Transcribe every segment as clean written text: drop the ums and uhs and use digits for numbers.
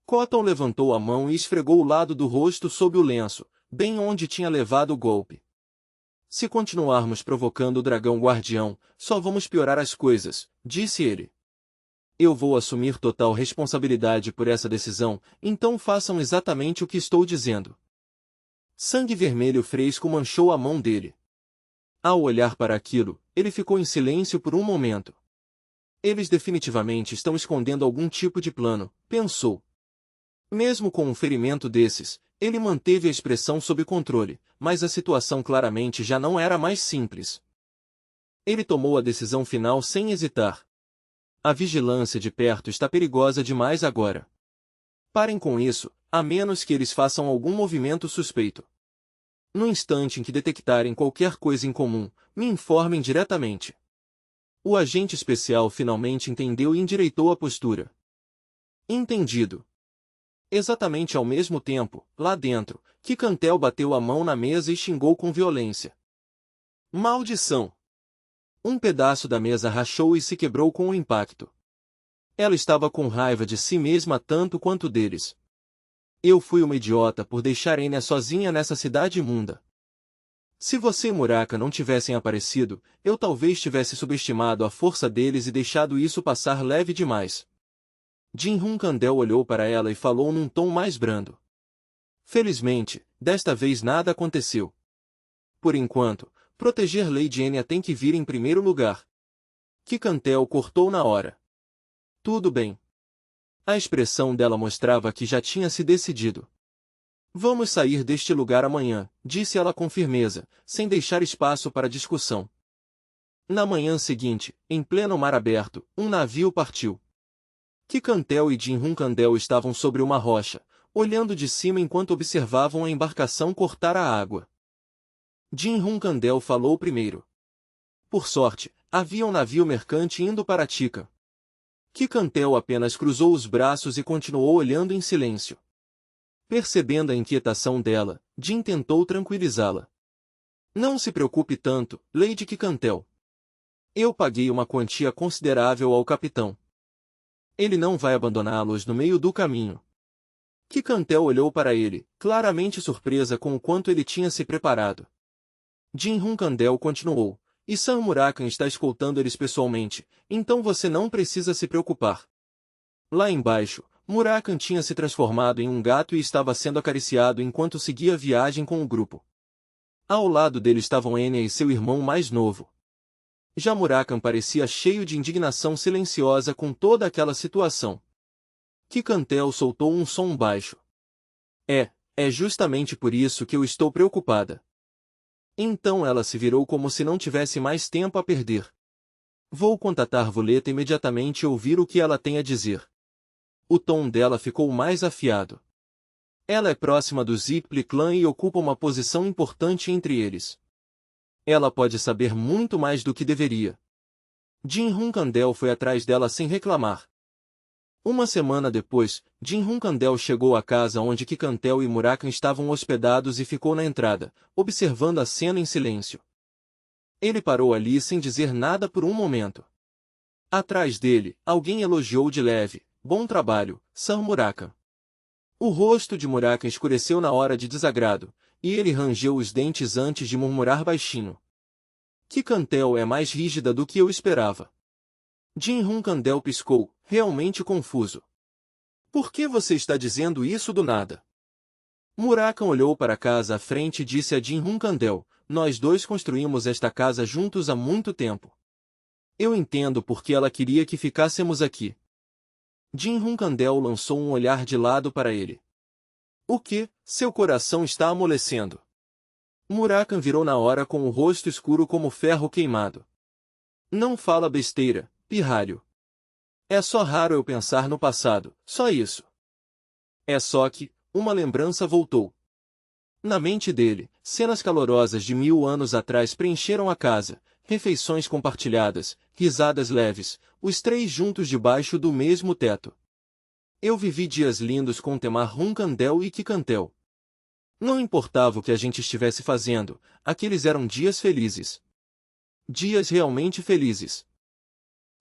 Cotton levantou a mão e esfregou o lado do rosto sob o lenço, bem onde tinha levado o golpe. Se continuarmos provocando o dragão guardião, só vamos piorar as coisas, disse ele. Eu vou assumir total responsabilidade por essa decisão, então façam exatamente o que estou dizendo. Sangue vermelho fresco manchou a mão dele. Ao olhar para aquilo, ele ficou em silêncio por um momento. Eles definitivamente estão escondendo algum tipo de plano, pensou. Mesmo com um ferimento desses, ele manteve a expressão sob controle, mas a situação claramente já não era mais simples. Ele tomou a decisão final sem hesitar. A vigilância de perto está perigosa demais agora. Parem com isso, a menos que eles façam algum movimento suspeito. No instante em que detectarem qualquer coisa incomum, me informem diretamente. O agente especial finalmente entendeu e endireitou a postura. Entendido. Exatamente ao mesmo tempo, lá dentro, Kikantel bateu a mão na mesa e xingou com violência. Maldição! Um pedaço da mesa rachou e se quebrou com o impacto. Ela estava com raiva de si mesma tanto quanto deles. Eu fui uma idiota por deixar Enya sozinha nessa cidade imunda. Se você e Muraka não tivessem aparecido, eu talvez tivesse subestimado a força deles e deixado isso passar leve demais. Jin-Hun Kandel olhou para ela e falou num tom mais brando. Felizmente, desta vez nada aconteceu. Por enquanto, proteger Lady Enya tem que vir em primeiro lugar. Kikantel cortou na hora. Tudo bem. A expressão dela mostrava que já tinha se decidido. Vamos sair deste lugar amanhã, disse ela com firmeza, sem deixar espaço para discussão. Na manhã seguinte, em pleno mar aberto, um navio partiu. Kikantel e Jin-Hun Kandel estavam sobre uma rocha, olhando de cima enquanto observavam a embarcação cortar a água. Jin-Hun Kandel falou primeiro. Por sorte, havia um navio mercante indo para Tika. Kikantel apenas cruzou os braços e continuou olhando em silêncio. Percebendo a inquietação dela, Jin tentou tranquilizá-la. Não se preocupe tanto, Lady Kikantel. Eu paguei uma quantia considerável ao capitão. Ele não vai abandoná-los no meio do caminho. Kikantel olhou para ele, claramente surpresa com o quanto ele tinha se preparado. Jin-Hun Kandel continuou. E Sam Murakan está escoltando eles pessoalmente, então você não precisa se preocupar. Lá embaixo, Murakan tinha se transformado em um gato e estava sendo acariciado enquanto seguia a viagem com o grupo. Ao lado dele estavam Enya e seu irmão mais novo. Já Murakan parecia cheio de indignação silenciosa com toda aquela situação. Kikantel soltou um som baixo. É justamente por isso que eu estou preocupada. Então ela se virou como se não tivesse mais tempo a perder. Vou contatar Voleta imediatamente e ouvir o que ela tem a dizer. O tom dela ficou mais afiado. Ela é próxima do Zipli clã e ocupa uma posição importante entre eles. Ela pode saber muito mais do que deveria. Jin-Hun Kandel foi atrás dela sem reclamar. Uma semana depois, Jin-Hun Kandel chegou à casa onde Kikantel e Murakan estavam hospedados e ficou na entrada, observando a cena em silêncio. Ele parou ali sem dizer nada por um momento. Atrás dele, alguém elogiou de leve, bom trabalho, Sam Murakan. O rosto de Murakan escureceu na hora de desagrado, e ele rangeu os dentes antes de murmurar baixinho. Kikantel é mais rígida do que eu esperava. Jin-Hun Kandel piscou, realmente confuso. Por que você está dizendo isso do nada? Murakan olhou para a casa à frente e disse a Jin-Hun Kandel, nós dois construímos esta casa juntos há muito tempo. Eu entendo por que ela queria que ficássemos aqui. Jin-Hun Kandel lançou um olhar de lado para ele. O que? Seu coração está amolecendo. Murakan virou na hora com o rosto escuro como ferro queimado. Não fala besteira, pirralho. É só raro eu pensar no passado, só isso. É só que, uma lembrança voltou. Na mente dele, cenas calorosas de 1000 anos atrás preencheram a casa, refeições compartilhadas, risadas leves, os três juntos debaixo do mesmo teto. Eu vivi dias lindos com Temar-Hun Kandel e Kikantel. Não importava o que a gente estivesse fazendo, aqueles eram dias felizes. Dias realmente felizes.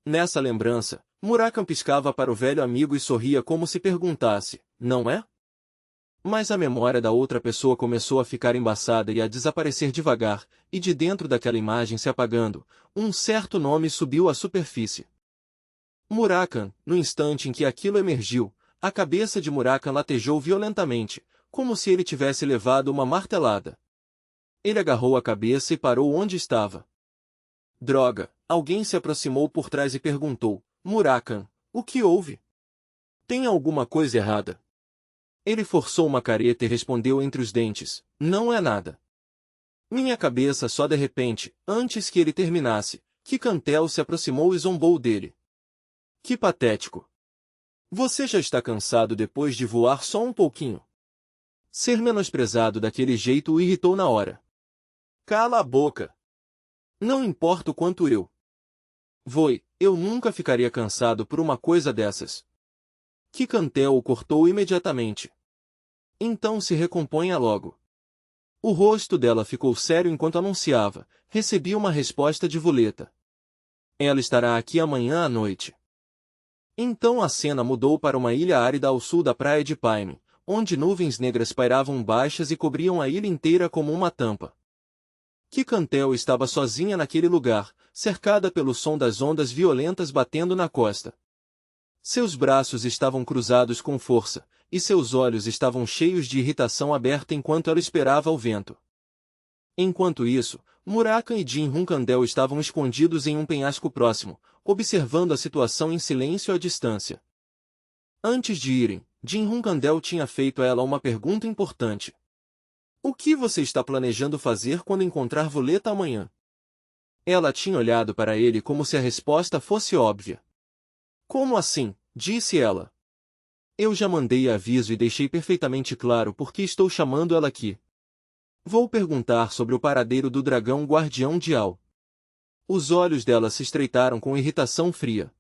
Nessa lembrança, Murakan piscava para o velho amigo e sorria como se perguntasse, não é? Mas a memória da outra pessoa começou a ficar embaçada e a desaparecer devagar, e de dentro daquela imagem se apagando, um certo nome subiu à superfície. Murakan, no instante em que aquilo emergiu, a cabeça de Murakan latejou violentamente, como se ele tivesse levado uma martelada. Ele agarrou a cabeça e parou onde estava. Droga! Alguém se aproximou por trás e perguntou, Murakan, o que houve? Tem alguma coisa errada? Ele forçou uma careta e respondeu entre os dentes, não é nada. Minha cabeça só de repente, antes que ele terminasse, Kikantel se aproximou e zombou dele. Que patético! Você já está cansado depois de voar só um pouquinho. Ser menosprezado daquele jeito o irritou na hora. Cala a boca! Não importa o quanto eu voe, eu nunca ficaria cansado por uma coisa dessas. Kikantel o cortou imediatamente. Então se recomponha logo. O rosto dela ficou sério enquanto anunciava, recebi uma resposta de Vuleta. Ela estará aqui amanhã à noite. Então a cena mudou para uma ilha árida ao sul da praia de Paime, onde nuvens negras pairavam baixas e cobriam a ilha inteira como uma tampa. Kikantel estava sozinha naquele lugar, cercada pelo som das ondas violentas batendo na costa. Seus braços estavam cruzados com força, e seus olhos estavam cheios de irritação aberta enquanto ela esperava o vento. Enquanto isso, Murakan e Jin Hunkandel estavam escondidos em um penhasco próximo, observando a situação em silêncio à distância. Antes de irem, Jin Hunkandel tinha feito a ela uma pergunta importante. O que você está planejando fazer quando encontrar Vuleta amanhã? Ela tinha olhado para ele como se a resposta fosse óbvia. Como assim? Disse ela. Eu já mandei aviso e deixei perfeitamente claro por que estou chamando ela aqui. Vou perguntar sobre o paradeiro do dragão guardião de Al. Os olhos dela se estreitaram com irritação fria.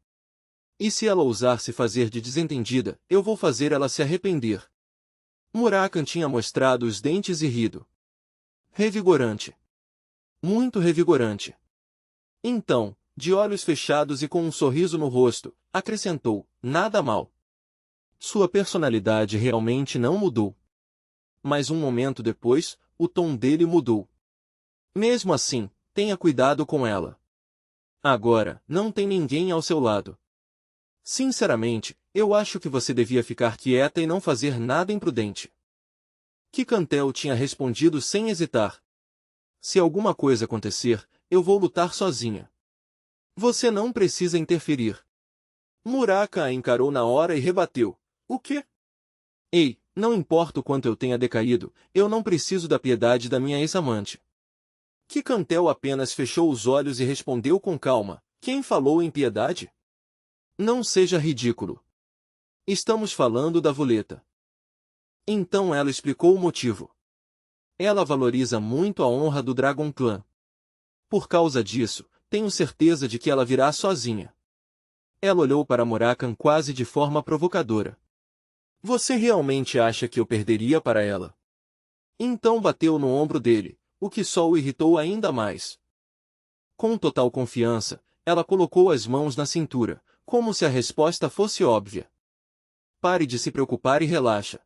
E se ela ousar se fazer de desentendida, eu vou fazer ela se arrepender. Murakan tinha mostrado os dentes e rido. Revigorante. Muito revigorante. Então, de olhos fechados e com um sorriso no rosto, acrescentou, nada mal. Sua personalidade realmente não mudou. Mas um momento depois, o tom dele mudou. Mesmo assim, tenha cuidado com ela. Agora, não tem ninguém ao seu lado. Sinceramente, eu acho que você devia ficar quieta e não fazer nada imprudente. Kikantel tinha respondido sem hesitar. Se alguma coisa acontecer, eu vou lutar sozinha. Você não precisa interferir. Murakan a encarou na hora e rebateu. O quê? Ei, não importa o quanto eu tenha decaído, eu não preciso da piedade da minha ex-amante. Kikantel apenas fechou os olhos e respondeu com calma. Quem falou em piedade? Não seja ridículo. Estamos falando da Vuleta. Então ela explicou o motivo. Ela valoriza muito a honra do Dragon Clan. Por causa disso, tenho certeza de que ela virá sozinha. Ela olhou para Murakan quase de forma provocadora. Você realmente acha que eu perderia para ela? Então bateu no ombro dele, o que só o irritou ainda mais. Com total confiança, ela colocou as mãos na cintura, como se a resposta fosse óbvia. Pare de se preocupar e relaxa.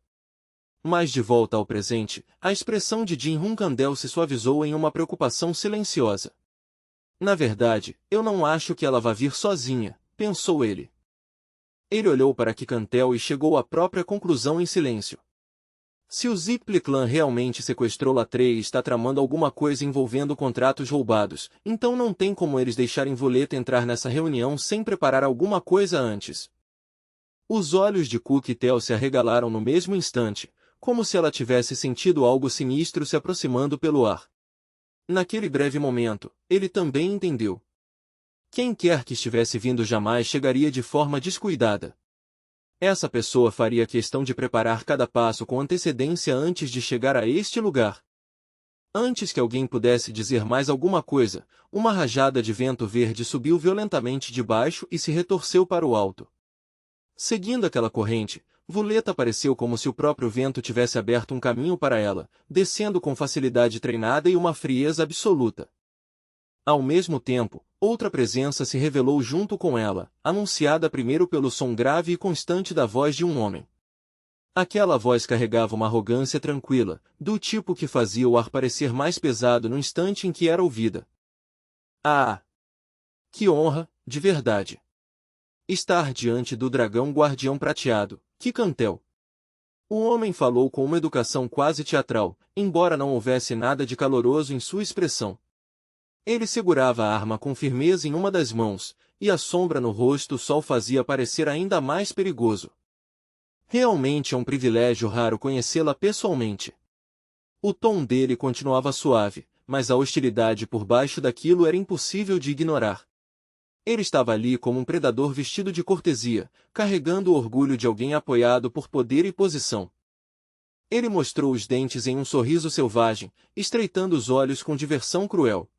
Mas de volta ao presente, a expressão de Jin Hunkandel se suavizou em uma preocupação silenciosa. Na verdade, eu não acho que ela vá vir sozinha, pensou ele. Ele olhou para Kikantel e chegou à própria conclusão em silêncio. Se o Zipli Clan realmente sequestrou Latrey e está tramando alguma coisa envolvendo contratos roubados, então não tem como eles deixarem Vuleta entrar nessa reunião sem preparar alguma coisa antes. Os olhos de Cook e Tel se arregalaram no mesmo instante, como se ela tivesse sentido algo sinistro se aproximando pelo ar. Naquele breve momento, ele também entendeu. Quem quer que estivesse vindo jamais chegaria de forma descuidada. Essa pessoa faria questão de preparar cada passo com antecedência antes de chegar a este lugar. Antes que alguém pudesse dizer mais alguma coisa, uma rajada de vento verde subiu violentamente de baixo e se retorceu para o alto. Seguindo aquela corrente, Vuleta pareceu como se o próprio vento tivesse aberto um caminho para ela, descendo com facilidade treinada e uma frieza absoluta. Ao mesmo tempo, outra presença se revelou junto com ela, anunciada primeiro pelo som grave e constante da voz de um homem. Aquela voz carregava uma arrogância tranquila, do tipo que fazia o ar parecer mais pesado no instante em que era ouvida. Ah! Que honra, de verdade! Estar diante do dragão guardião prateado, Kikantel. O homem falou com uma educação quase teatral, embora não houvesse nada de caloroso em sua expressão. Ele segurava a arma com firmeza em uma das mãos, e a sombra no rosto só o fazia parecer ainda mais perigoso. Realmente é um privilégio raro conhecê-la pessoalmente. O tom dele continuava suave, mas a hostilidade por baixo daquilo era impossível de ignorar. Ele estava ali como um predador vestido de cortesia, carregando o orgulho de alguém apoiado por poder e posição. Ele mostrou os dentes em um sorriso selvagem, estreitando os olhos com diversão cruel.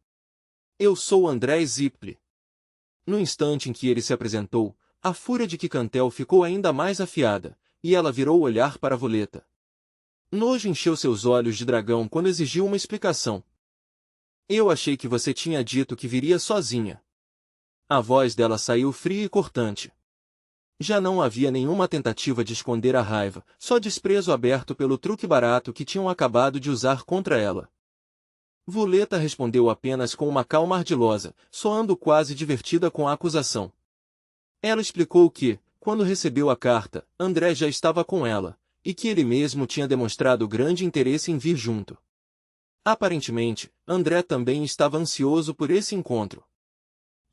Eu sou André Zipli. No instante em que ele se apresentou, a fúria de Kikantel ficou ainda mais afiada, e ela virou o olhar para Voleta. Nojo encheu seus olhos de dragão quando exigiu uma explicação. Eu achei que você tinha dito que viria sozinha. A voz dela saiu fria e cortante. Já não havia nenhuma tentativa de esconder a raiva, só desprezo aberto pelo truque barato que tinham acabado de usar contra ela. Voleta respondeu apenas com uma calma ardilosa, soando quase divertida com a acusação. Ela explicou que, quando recebeu a carta, André já estava com ela, e que ele mesmo tinha demonstrado grande interesse em vir junto. Aparentemente, André também estava ansioso por esse encontro.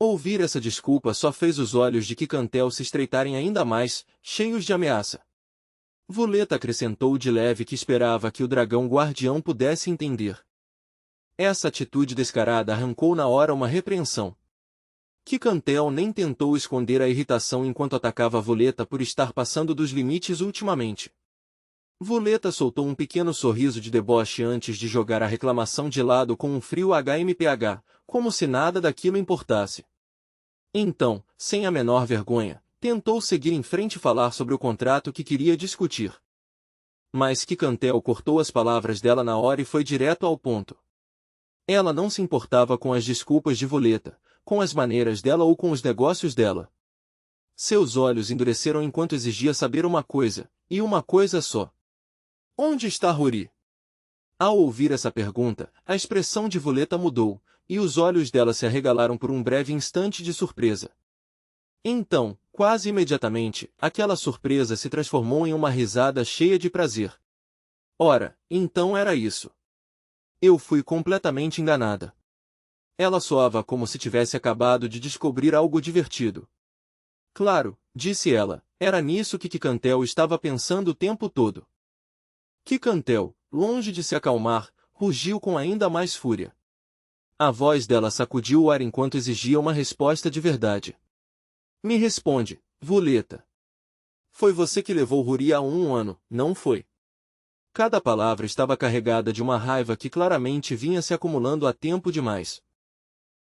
Ouvir essa desculpa só fez os olhos de Kikantel se estreitarem ainda mais, cheios de ameaça. Voleta acrescentou de leve que esperava que o dragão guardião pudesse entender. Essa atitude descarada arrancou na hora uma repreensão. Kikantel nem tentou esconder a irritação enquanto atacava Voleta por estar passando dos limites ultimamente. Voleta soltou um pequeno sorriso de deboche antes de jogar a reclamação de lado com um frio HMPH, como se nada daquilo importasse. Então, sem a menor vergonha, tentou seguir em frente e falar sobre o contrato que queria discutir. Mas Kikantel cortou as palavras dela na hora e foi direto ao ponto. Ela não se importava com as desculpas de Voleta, com as maneiras dela ou com os negócios dela. Seus olhos endureceram enquanto exigia saber uma coisa, e uma coisa só. Onde está Rory? Ao ouvir essa pergunta, a expressão de Voleta mudou, e os olhos dela se arregalaram por um breve instante de surpresa. Então, quase imediatamente, aquela surpresa se transformou em uma risada cheia de prazer. Ora, então era isso. Eu fui completamente enganada. Ela soava como se tivesse acabado de descobrir algo divertido. Claro, disse ela, era nisso que Kikantel estava pensando o tempo todo. Kikantel, longe de se acalmar, rugiu com ainda mais fúria. A voz dela sacudiu o ar enquanto exigia uma resposta de verdade. Me responde, Voleta. Foi você que levou Rory há um ano, não foi? Cada palavra estava carregada de uma raiva que claramente vinha se acumulando há tempo demais.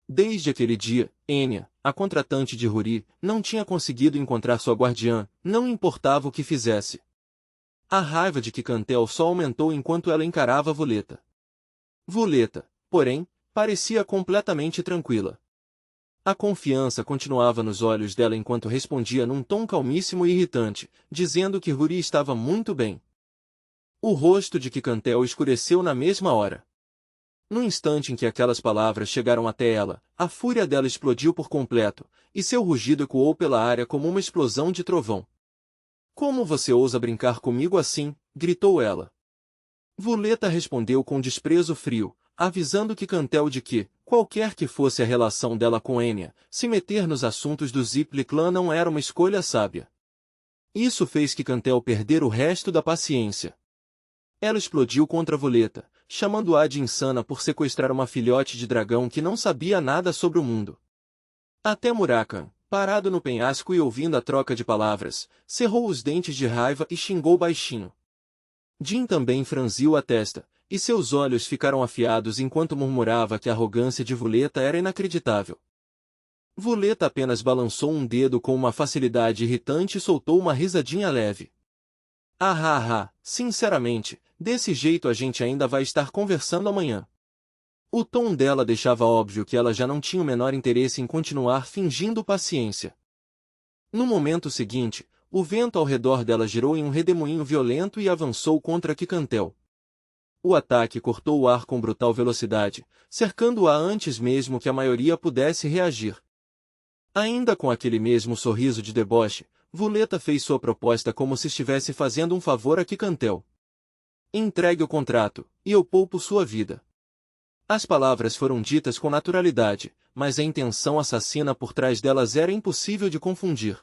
Desde aquele dia, Enya, a contratante de Rory, não tinha conseguido encontrar sua guardiã, não importava o que fizesse. A raiva de Kikantel só aumentou enquanto ela encarava Voleta. Voleta, porém, parecia completamente tranquila. A confiança continuava nos olhos dela enquanto respondia num tom calmíssimo e irritante, dizendo que Rory estava muito bem. O rosto de Kikantel escureceu na mesma hora. No instante em que aquelas palavras chegaram até ela, a fúria dela explodiu por completo, e seu rugido ecoou pela área como uma explosão de trovão. Como você ousa brincar comigo assim? Gritou ela. Voleta respondeu com desprezo frio, avisando Kikantel de que, qualquer que fosse a relação dela com Enya, se meter nos assuntos do Zipli clã não era uma escolha sábia. Isso fez Kikantel perder o resto da paciência. Ela explodiu contra Voleta, chamando-a de insana por sequestrar uma filhote de dragão que não sabia nada sobre o mundo. Até Murakan, parado no penhasco e ouvindo a troca de palavras, cerrou os dentes de raiva e xingou baixinho. Jin também franziu a testa, e seus olhos ficaram afiados enquanto murmurava que a arrogância de Voleta era inacreditável. Voleta apenas balançou um dedo com uma facilidade irritante e soltou uma risadinha leve. Sinceramente, desse jeito a gente ainda vai estar conversando amanhã. O tom dela deixava óbvio que ela já não tinha o menor interesse em continuar fingindo paciência. No momento seguinte, o vento ao redor dela girou em um redemoinho violento e avançou contra Quicantel. O ataque cortou o ar com brutal velocidade, cercando-a antes mesmo que a maioria pudesse reagir. Ainda com aquele mesmo sorriso de deboche, Vuleta fez sua proposta como se estivesse fazendo um favor a Quicantel. Entregue o contrato, e eu poupo sua vida. As palavras foram ditas com naturalidade, mas a intenção assassina por trás delas era impossível de confundir.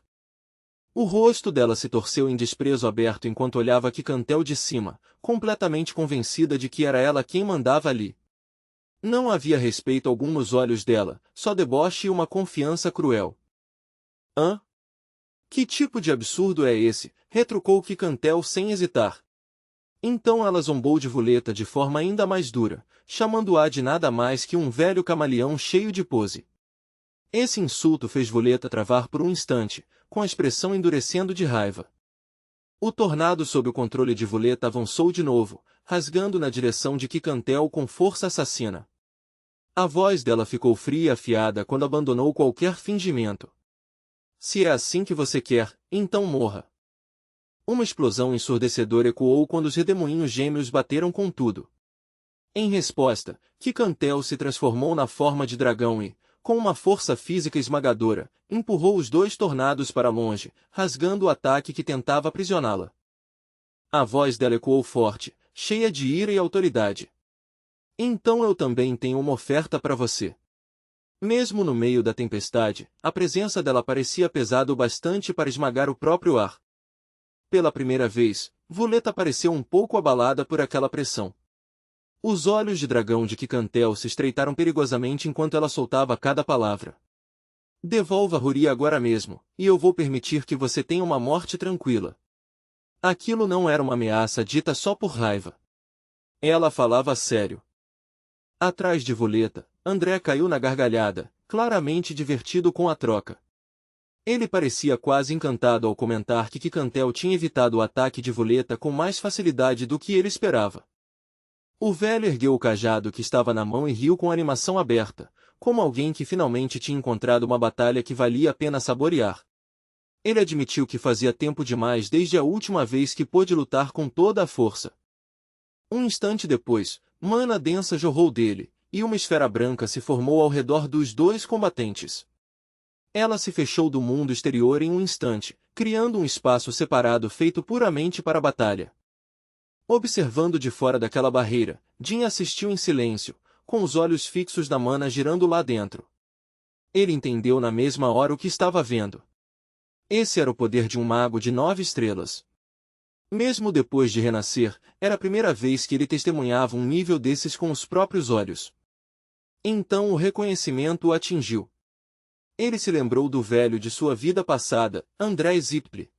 O rosto dela se torceu em desprezo aberto enquanto olhava Quicantel de cima, completamente convencida de que era ela quem mandava ali. Não havia respeito algum nos olhos dela, só deboche e uma confiança cruel. Hã? Que tipo de absurdo é esse? Retrucou Quicantel sem hesitar. Então ela zombou de Vuleta de forma ainda mais dura, chamando-a de nada mais que um velho camaleão cheio de pose. Esse insulto fez Vuleta travar por um instante, com a expressão endurecendo de raiva. O tornado sob o controle de Vuleta avançou de novo, rasgando na direção de Quicantel com força assassina. A voz dela ficou fria e afiada quando abandonou qualquer fingimento. Se é assim que você quer, então morra. Uma explosão ensurdecedora ecoou quando os redemoinhos gêmeos bateram com tudo. Em resposta, Quicantel se transformou na forma de dragão e, com uma força física esmagadora, empurrou os dois tornados para longe, rasgando o ataque que tentava aprisioná-la. A voz dela ecoou forte, cheia de ira e autoridade. Então eu também tenho uma oferta para você. Mesmo no meio da tempestade, a presença dela parecia pesada o bastante para esmagar o próprio ar. Pela primeira vez, Vuleta pareceu um pouco abalada por aquela pressão. Os olhos de dragão de Quicantel se estreitaram perigosamente enquanto ela soltava cada palavra. Devolva Ruri agora mesmo, e eu vou permitir que você tenha uma morte tranquila. Aquilo não era uma ameaça dita só por raiva. Ela falava sério. Atrás de Vuleta, André caiu na gargalhada, claramente divertido com a troca. Ele parecia quase encantado ao comentar que Quicantel tinha evitado o ataque de Vuleta com mais facilidade do que ele esperava. O velho ergueu o cajado que estava na mão e riu com animação aberta, como alguém que finalmente tinha encontrado uma batalha que valia a pena saborear. Ele admitiu que fazia tempo demais desde a última vez que pôde lutar com toda a força. Um instante depois, mana densa jorrou dele, e uma esfera branca se formou ao redor dos dois combatentes. Ela se fechou do mundo exterior em um instante, criando um espaço separado feito puramente para a batalha. Observando de fora daquela barreira, Jin assistiu em silêncio, com os olhos fixos da mana girando lá dentro. Ele entendeu na mesma hora o que estava vendo. Esse era o poder de um mago de 9 estrelas. Mesmo depois de renascer, era a primeira vez que ele testemunhava um nível desses com os próprios olhos. Então o reconhecimento o atingiu. Ele se lembrou do velho de sua vida passada, André Zipri.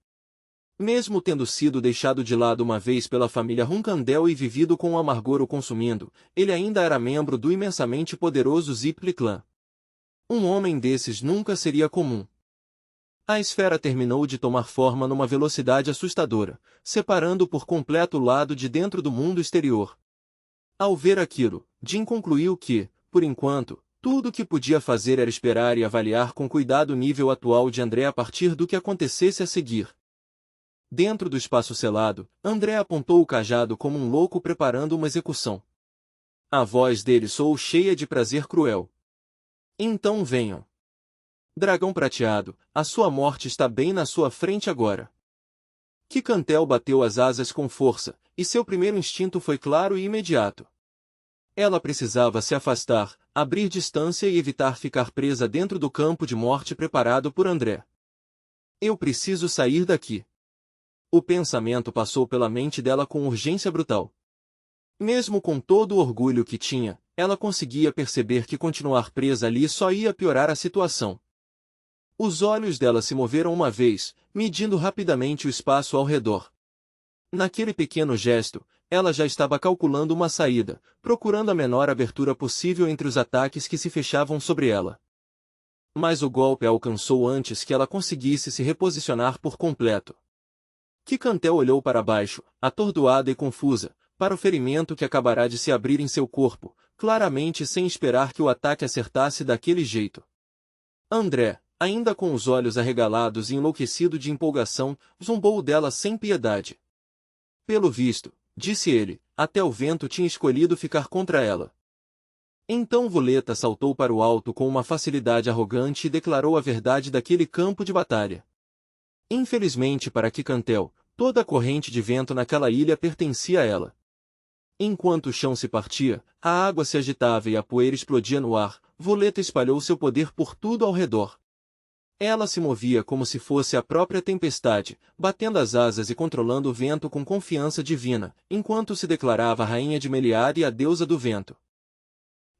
Mesmo tendo sido deixado de lado uma vez pela família Runcandel e vivido com o amargor o consumindo, ele ainda era membro do imensamente poderoso Zipli clã. Um homem desses nunca seria comum. A esfera terminou de tomar forma numa velocidade assustadora, separando por completo o lado de dentro do mundo exterior. Ao ver aquilo, Jin concluiu que, por enquanto, tudo o que podia fazer era esperar e avaliar com cuidado o nível atual de André a partir do que acontecesse a seguir. Dentro do espaço selado, André apontou o cajado como um louco preparando uma execução. A voz dele soou cheia de prazer cruel. Então venham. Dragão prateado, a sua morte está bem na sua frente agora. Quicantel bateu as asas com força, e seu primeiro instinto foi claro e imediato. Ela precisava se afastar, abrir distância e evitar ficar presa dentro do campo de morte preparado por André. Eu preciso sair daqui. O pensamento passou pela mente dela com urgência brutal. Mesmo com todo o orgulho que tinha, ela conseguia perceber que continuar presa ali só ia piorar a situação. Os olhos dela se moveram uma vez, medindo rapidamente o espaço ao redor. Naquele pequeno gesto, ela já estava calculando uma saída, procurando a menor abertura possível entre os ataques que se fechavam sobre ela. Mas o golpe a alcançou antes que ela conseguisse se reposicionar por completo. Quicantel olhou para baixo, atordoada e confusa, para o ferimento que acabará de se abrir em seu corpo, claramente sem esperar que o ataque acertasse daquele jeito. André, ainda com os olhos arregalados e enlouquecido de empolgação, zombou dela sem piedade. Pelo visto, disse ele, até o vento tinha escolhido ficar contra ela. Então Voleta saltou para o alto com uma facilidade arrogante e declarou a verdade daquele campo de batalha. Infelizmente para Quicantel, toda a corrente de vento naquela ilha pertencia a ela. Enquanto o chão se partia, a água se agitava e a poeira explodia no ar, Voleta espalhou seu poder por tudo ao redor. Ela se movia como se fosse a própria tempestade, batendo as asas e controlando o vento com confiança divina, enquanto se declarava a rainha de Meliar e a deusa do vento.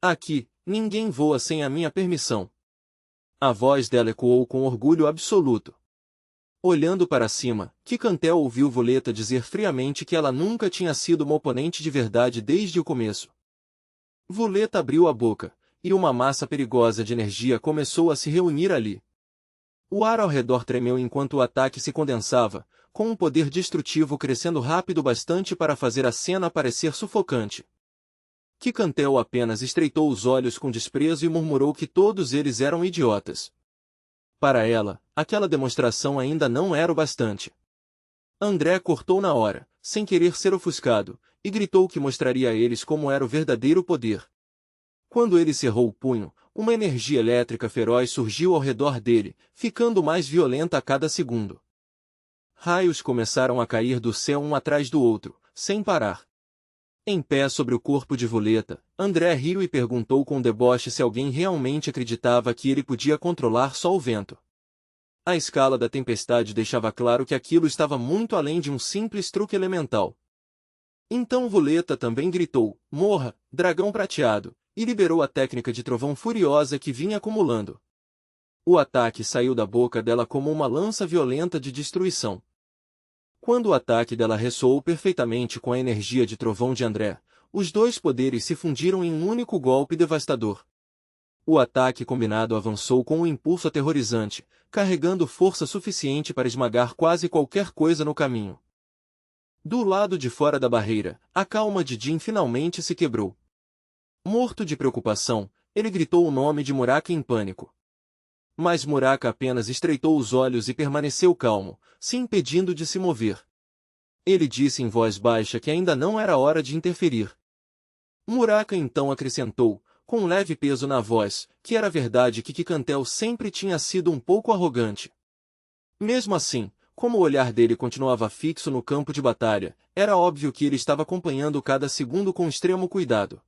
Aqui, ninguém voa sem a minha permissão. A voz dela ecoou com orgulho absoluto. Olhando para cima, Quicantel ouviu Voleta dizer friamente que ela nunca tinha sido uma oponente de verdade desde o começo. Voleta abriu a boca, e uma massa perigosa de energia começou a se reunir ali. O ar ao redor tremeu enquanto o ataque se condensava, com um poder destrutivo crescendo rápido bastante para fazer a cena parecer sufocante. Quicantel apenas estreitou os olhos com desprezo e murmurou que todos eles eram idiotas. Para ela, aquela demonstração ainda não era o bastante. André cortou na hora, sem querer ser ofuscado, e gritou que mostraria a eles como era o verdadeiro poder. Quando ele cerrou o punho, uma energia elétrica feroz surgiu ao redor dele, ficando mais violenta a cada segundo. Raios começaram a cair do céu um atrás do outro, sem parar. Em pé sobre o corpo de Voleta, André riu e perguntou com deboche se alguém realmente acreditava que ele podia controlar só o vento. A escala da tempestade deixava claro que aquilo estava muito além de um simples truque elemental. Então Voleta também gritou, "Morra, dragão prateado!" e liberou a técnica de trovão furiosa que vinha acumulando. O ataque saiu da boca dela como uma lança violenta de destruição. Quando o ataque dela ressoou perfeitamente com a energia de trovão de André, os dois poderes se fundiram em um único golpe devastador. O ataque combinado avançou com um impulso aterrorizante, carregando força suficiente para esmagar quase qualquer coisa no caminho. Do lado de fora da barreira, a calma de Jin finalmente se quebrou. Morto de preocupação, ele gritou o nome de Muraka em pânico. Mas Muraka apenas estreitou os olhos e permaneceu calmo, se impedindo de se mover. Ele disse em voz baixa que ainda não era hora de interferir. Muraka então acrescentou, com um leve peso na voz, que era verdade que Quicantel sempre tinha sido um pouco arrogante. Mesmo assim, como o olhar dele continuava fixo no campo de batalha, era óbvio que ele estava acompanhando cada segundo com extremo cuidado.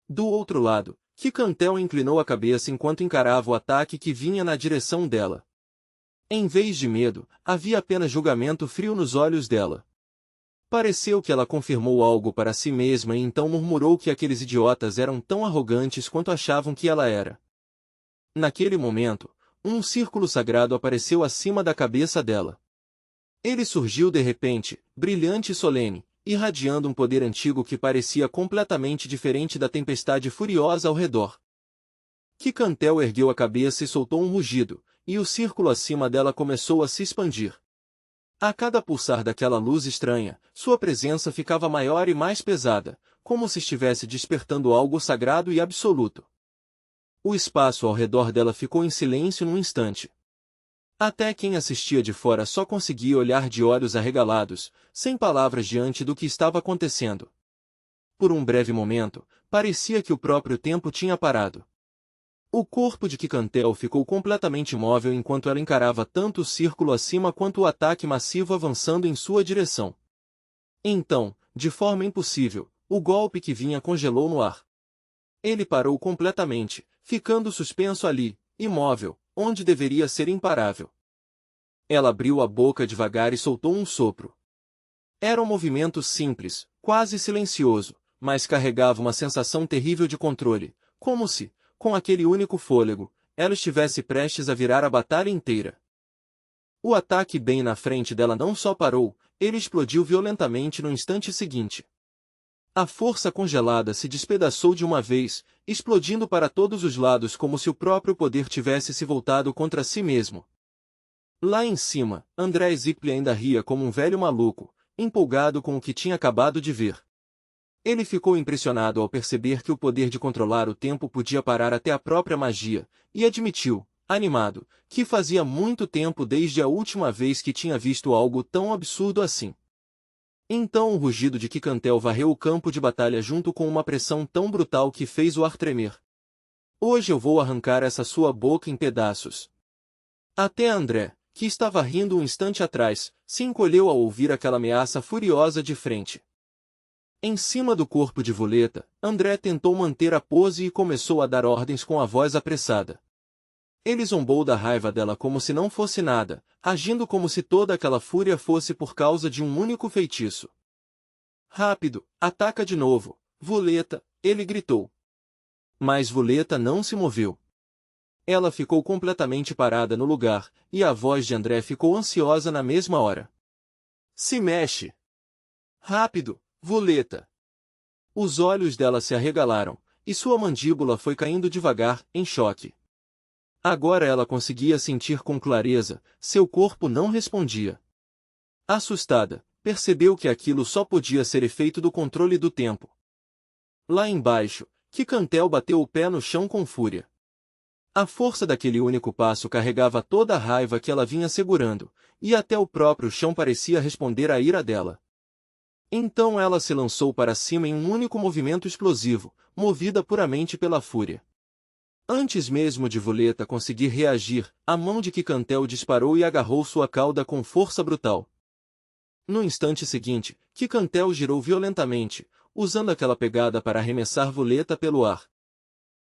Do outro lado, Quicantel inclinou a cabeça enquanto encarava o ataque que vinha na direção dela. Em vez de medo, havia apenas julgamento frio nos olhos dela. Pareceu que ela confirmou algo para si mesma e então murmurou que aqueles idiotas eram tão arrogantes quanto achavam que ela era. Naquele momento, um círculo sagrado apareceu acima da cabeça dela. Ele surgiu de repente, brilhante e solene, irradiando um poder antigo que parecia completamente diferente da tempestade furiosa ao redor. Quicantel ergueu a cabeça e soltou um rugido, e o círculo acima dela começou a se expandir. A cada pulsar daquela luz estranha, sua presença ficava maior e mais pesada, como se estivesse despertando algo sagrado e absoluto. O espaço ao redor dela ficou em silêncio num instante. Até quem assistia de fora só conseguia olhar de olhos arregalados, sem palavras diante do que estava acontecendo. Por um breve momento, parecia que o próprio tempo tinha parado. O corpo de Quicantel ficou completamente imóvel enquanto ela encarava tanto o círculo acima quanto o ataque massivo avançando em sua direção. Então, de forma impossível, o golpe que vinha congelou no ar. Ele parou completamente, ficando suspenso ali, imóvel, onde deveria ser imparável. Ela abriu a boca devagar e soltou um sopro. Era um movimento simples, quase silencioso, mas carregava uma sensação terrível de controle, como se, com aquele único fôlego, ela estivesse prestes a virar a batalha inteira. O ataque bem na frente dela não só parou, ele explodiu violentamente no instante seguinte. A força congelada se despedaçou de uma vez, explodindo para todos os lados como se o próprio poder tivesse se voltado contra si mesmo. Lá em cima, André Zipli ainda ria como um velho maluco, empolgado com o que tinha acabado de ver. Ele ficou impressionado ao perceber que o poder de controlar o tempo podia parar até a própria magia, e admitiu, animado, que fazia muito tempo desde a última vez que tinha visto algo tão absurdo assim. Então o rugido de Kikantel varreu o campo de batalha junto com uma pressão tão brutal que fez o ar tremer. Hoje eu vou arrancar essa sua boca em pedaços. Até André, que estava rindo um instante atrás, se encolheu ao ouvir aquela ameaça furiosa de frente. Em cima do corpo de Voleta, André tentou manter a pose e começou a dar ordens com a voz apressada. Ele zombou da raiva dela como se não fosse nada, agindo como se toda aquela fúria fosse por causa de um único feitiço. Rápido, ataca de novo, Voleta, ele gritou. Mas Voleta não se moveu. Ela ficou completamente parada no lugar, e a voz de André ficou ansiosa na mesma hora. Se mexe! Rápido, Voleta! Os olhos dela se arregalaram, e sua mandíbula foi caindo devagar, em choque. Agora ela conseguia sentir com clareza, seu corpo não respondia. Assustada, percebeu que aquilo só podia ser efeito do controle do tempo. Lá embaixo, Kikantel bateu o pé no chão com fúria. A força daquele único passo carregava toda a raiva que ela vinha segurando, e até o próprio chão parecia responder à ira dela. Então ela se lançou para cima em um único movimento explosivo, movida puramente pela fúria. Antes mesmo de Voleta conseguir reagir, a mão de Kikantel disparou e agarrou sua cauda com força brutal. No instante seguinte, Kikantel girou violentamente, usando aquela pegada para arremessar Voleta pelo ar.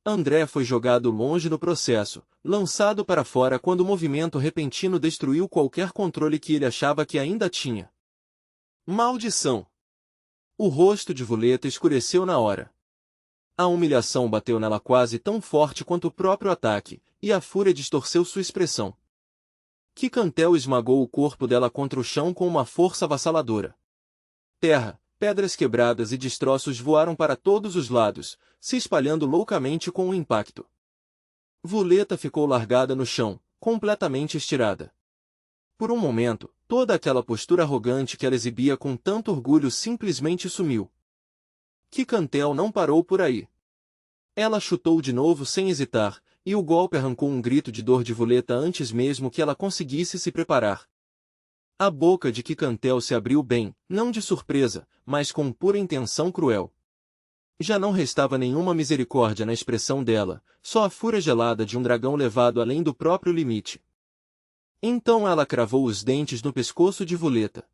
André foi jogado longe no processo, lançado para fora quando o movimento repentino destruiu qualquer controle que ele achava que ainda tinha. Maldição! O rosto de Voleta escureceu na hora. A humilhação bateu nela quase tão forte quanto o próprio ataque, e a fúria distorceu sua expressão. Kikantel esmagou o corpo dela contra o chão com uma força avassaladora. Terra, pedras quebradas e destroços voaram para todos os lados, se espalhando loucamente com o impacto. Voleta ficou largada no chão, completamente estirada. Por um momento, toda aquela postura arrogante que ela exibia com tanto orgulho simplesmente sumiu. Kikantel não parou por aí. Ela chutou de novo sem hesitar, e o golpe arrancou um grito de dor de Voleta antes mesmo que ela conseguisse se preparar. A boca de Kikantel se abriu bem, não de surpresa, mas com pura intenção cruel. Já não restava nenhuma misericórdia na expressão dela, só a fúria gelada de um dragão levado além do próprio limite. Então ela cravou os dentes no pescoço de Voleta.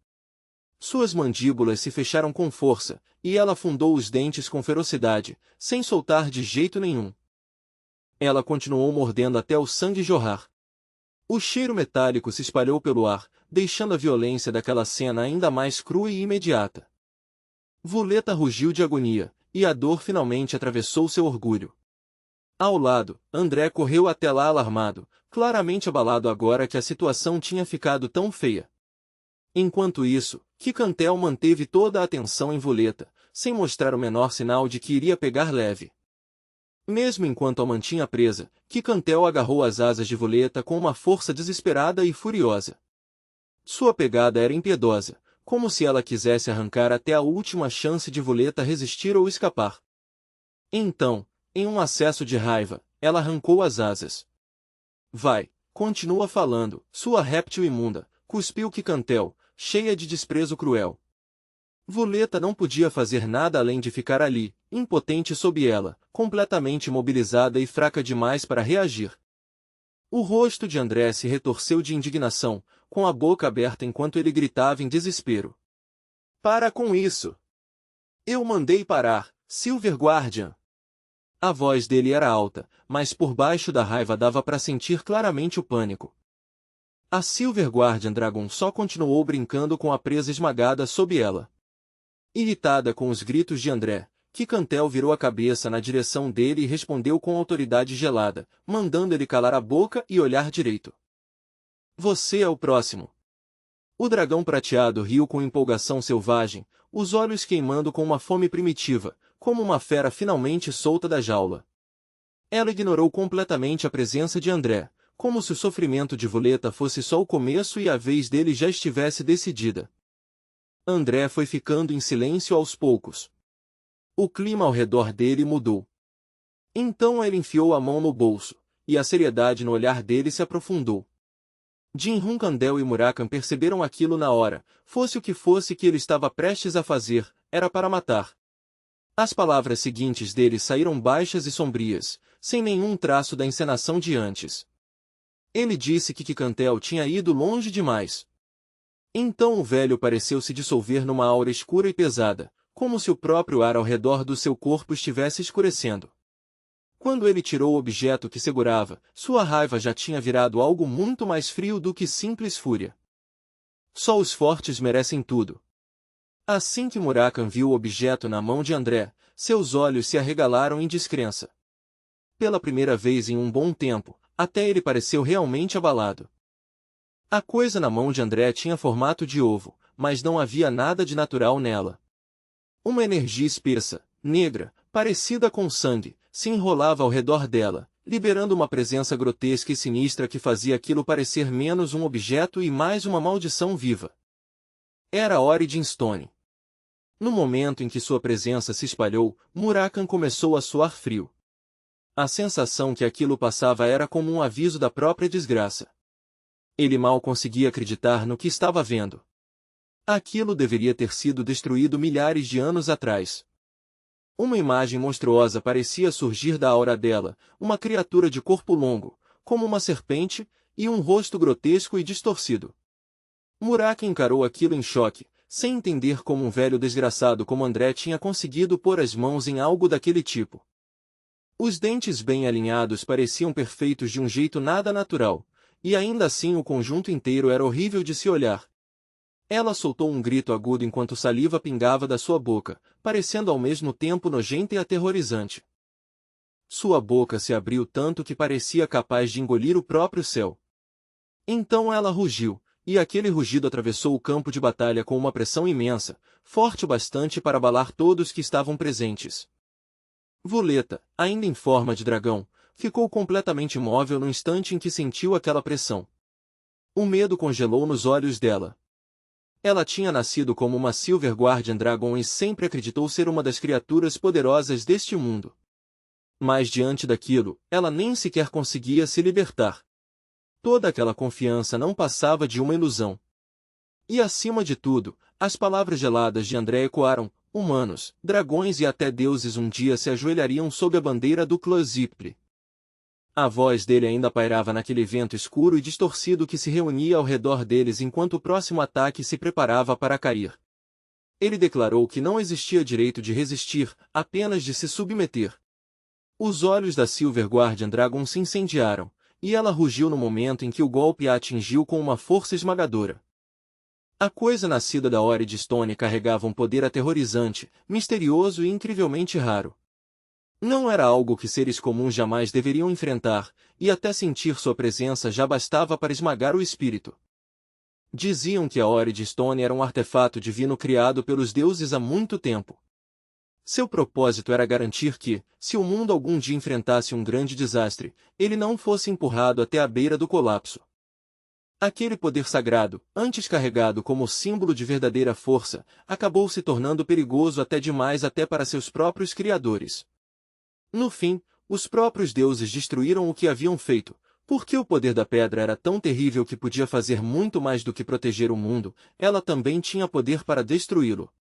Suas mandíbulas se fecharam com força, e ela afundou os dentes com ferocidade, sem soltar de jeito nenhum. Ela continuou mordendo até o sangue jorrar. O cheiro metálico se espalhou pelo ar, deixando a violência daquela cena ainda mais crua e imediata. Voleta rugiu de agonia, e a dor finalmente atravessou seu orgulho. Ao lado, André correu até lá alarmado, claramente abalado agora que a situação tinha ficado tão feia. Enquanto isso, Kikantel manteve toda a atenção em Voleta, sem mostrar o menor sinal de que iria pegar leve. Mesmo enquanto a mantinha presa, Kikantel agarrou as asas de Voleta com uma força desesperada e furiosa. Sua pegada era impiedosa, como se ela quisesse arrancar até a última chance de Voleta resistir ou escapar. Então, em um acesso de raiva, ela arrancou as asas. Vai, continua falando, sua réptil imunda, cuspiu Kikantel, cheia de desprezo cruel. Voleta não podia fazer nada além de ficar ali, impotente sob ela, completamente imobilizada e fraca demais para reagir. O rosto de André se retorceu de indignação, com a boca aberta enquanto ele gritava em desespero. Para com isso! Eu mandei parar, Silver Guardian! A voz dele era alta, mas por baixo da raiva dava para sentir claramente o pânico. A Silver Guardian Dragon só continuou brincando com a presa esmagada sob ela. Irritada com os gritos de André, Kikantel virou a cabeça na direção dele e respondeu com autoridade gelada, mandando ele calar a boca e olhar direito. Você é o próximo. O dragão prateado riu com empolgação selvagem, os olhos queimando com uma fome primitiva, como uma fera finalmente solta da jaula. Ela ignorou completamente a presença de André, como se o sofrimento de Voleta fosse só o começo e a vez dele já estivesse decidida. André foi ficando em silêncio aos poucos. O clima ao redor dele mudou. Então ele enfiou a mão no bolso, e a seriedade no olhar dele se aprofundou. Jin Hunkandel e Murakami perceberam aquilo na hora, fosse o que fosse que ele estava prestes a fazer, era para matar. As palavras seguintes dele saíram baixas e sombrias, sem nenhum traço da encenação de antes. Ele disse que Kikantel tinha ido longe demais. Então o velho pareceu se dissolver numa aura escura e pesada, como se o próprio ar ao redor do seu corpo estivesse escurecendo. Quando ele tirou o objeto que segurava, sua raiva já tinha virado algo muito mais frio do que simples fúria. Só os fortes merecem tudo. Assim que Murakami viu o objeto na mão de André, seus olhos se arregalaram em descrença. Pela primeira vez em um bom tempo, até ele pareceu realmente abalado. A coisa na mão de André tinha formato de ovo, mas não havia nada de natural nela. Uma energia espessa, negra, parecida com sangue, se enrolava ao redor dela, liberando uma presença grotesca e sinistra que fazia aquilo parecer menos um objeto e mais uma maldição viva. Era Origin Stone. No momento em que sua presença se espalhou, Murakami começou a suar frio. A sensação que aquilo passava era como um aviso da própria desgraça. Ele mal conseguia acreditar no que estava vendo. Aquilo deveria ter sido destruído milhares de anos atrás. Uma imagem monstruosa parecia surgir da aura dela, uma criatura de corpo longo, como uma serpente, e um rosto grotesco e distorcido. Murakami encarou aquilo em choque, sem entender como um velho desgraçado como André tinha conseguido pôr as mãos em algo daquele tipo. Os dentes bem alinhados pareciam perfeitos de um jeito nada natural, e ainda assim o conjunto inteiro era horrível de se olhar. Ela soltou um grito agudo enquanto saliva pingava da sua boca, parecendo ao mesmo tempo nojenta e aterrorizante. Sua boca se abriu tanto que parecia capaz de engolir o próprio céu. Então ela rugiu, e aquele rugido atravessou o campo de batalha com uma pressão imensa, forte o bastante para abalar todos que estavam presentes. Vuleta, ainda em forma de dragão, ficou completamente imóvel no instante em que sentiu aquela pressão. O medo congelou nos olhos dela. Ela tinha nascido como uma Silver Guardian Dragon e sempre acreditou ser uma das criaturas poderosas deste mundo. Mas diante daquilo, ela nem sequer conseguia se libertar. Toda aquela confiança não passava de uma ilusão. E acima de tudo, as palavras geladas de André ecoaram: humanos, dragões e até deuses um dia se ajoelhariam sob a bandeira do clã Zipri. A voz dele ainda pairava naquele vento escuro e distorcido que se reunia ao redor deles enquanto o próximo ataque se preparava para cair. Ele declarou que não existia direito de resistir, apenas de se submeter. Os olhos da Silver Guardian Dragon se incendiaram, e ela rugiu no momento em que o golpe a atingiu com uma força esmagadora. A coisa nascida da Origin Stone carregava um poder aterrorizante, misterioso e incrivelmente raro. Não era algo que seres comuns jamais deveriam enfrentar, e até sentir sua presença já bastava para esmagar o espírito. Diziam que a Origin Stone era um artefato divino criado pelos deuses há muito tempo. Seu propósito era garantir que, se o mundo algum dia enfrentasse um grande desastre, ele não fosse empurrado até a beira do colapso. Aquele poder sagrado, antes carregado como símbolo de verdadeira força, acabou se tornando perigoso até demais até para seus próprios criadores. No fim, os próprios deuses destruíram o que haviam feito, porque o poder da pedra era tão terrível que podia fazer muito mais do que proteger o mundo, ela também tinha poder para destruí-lo.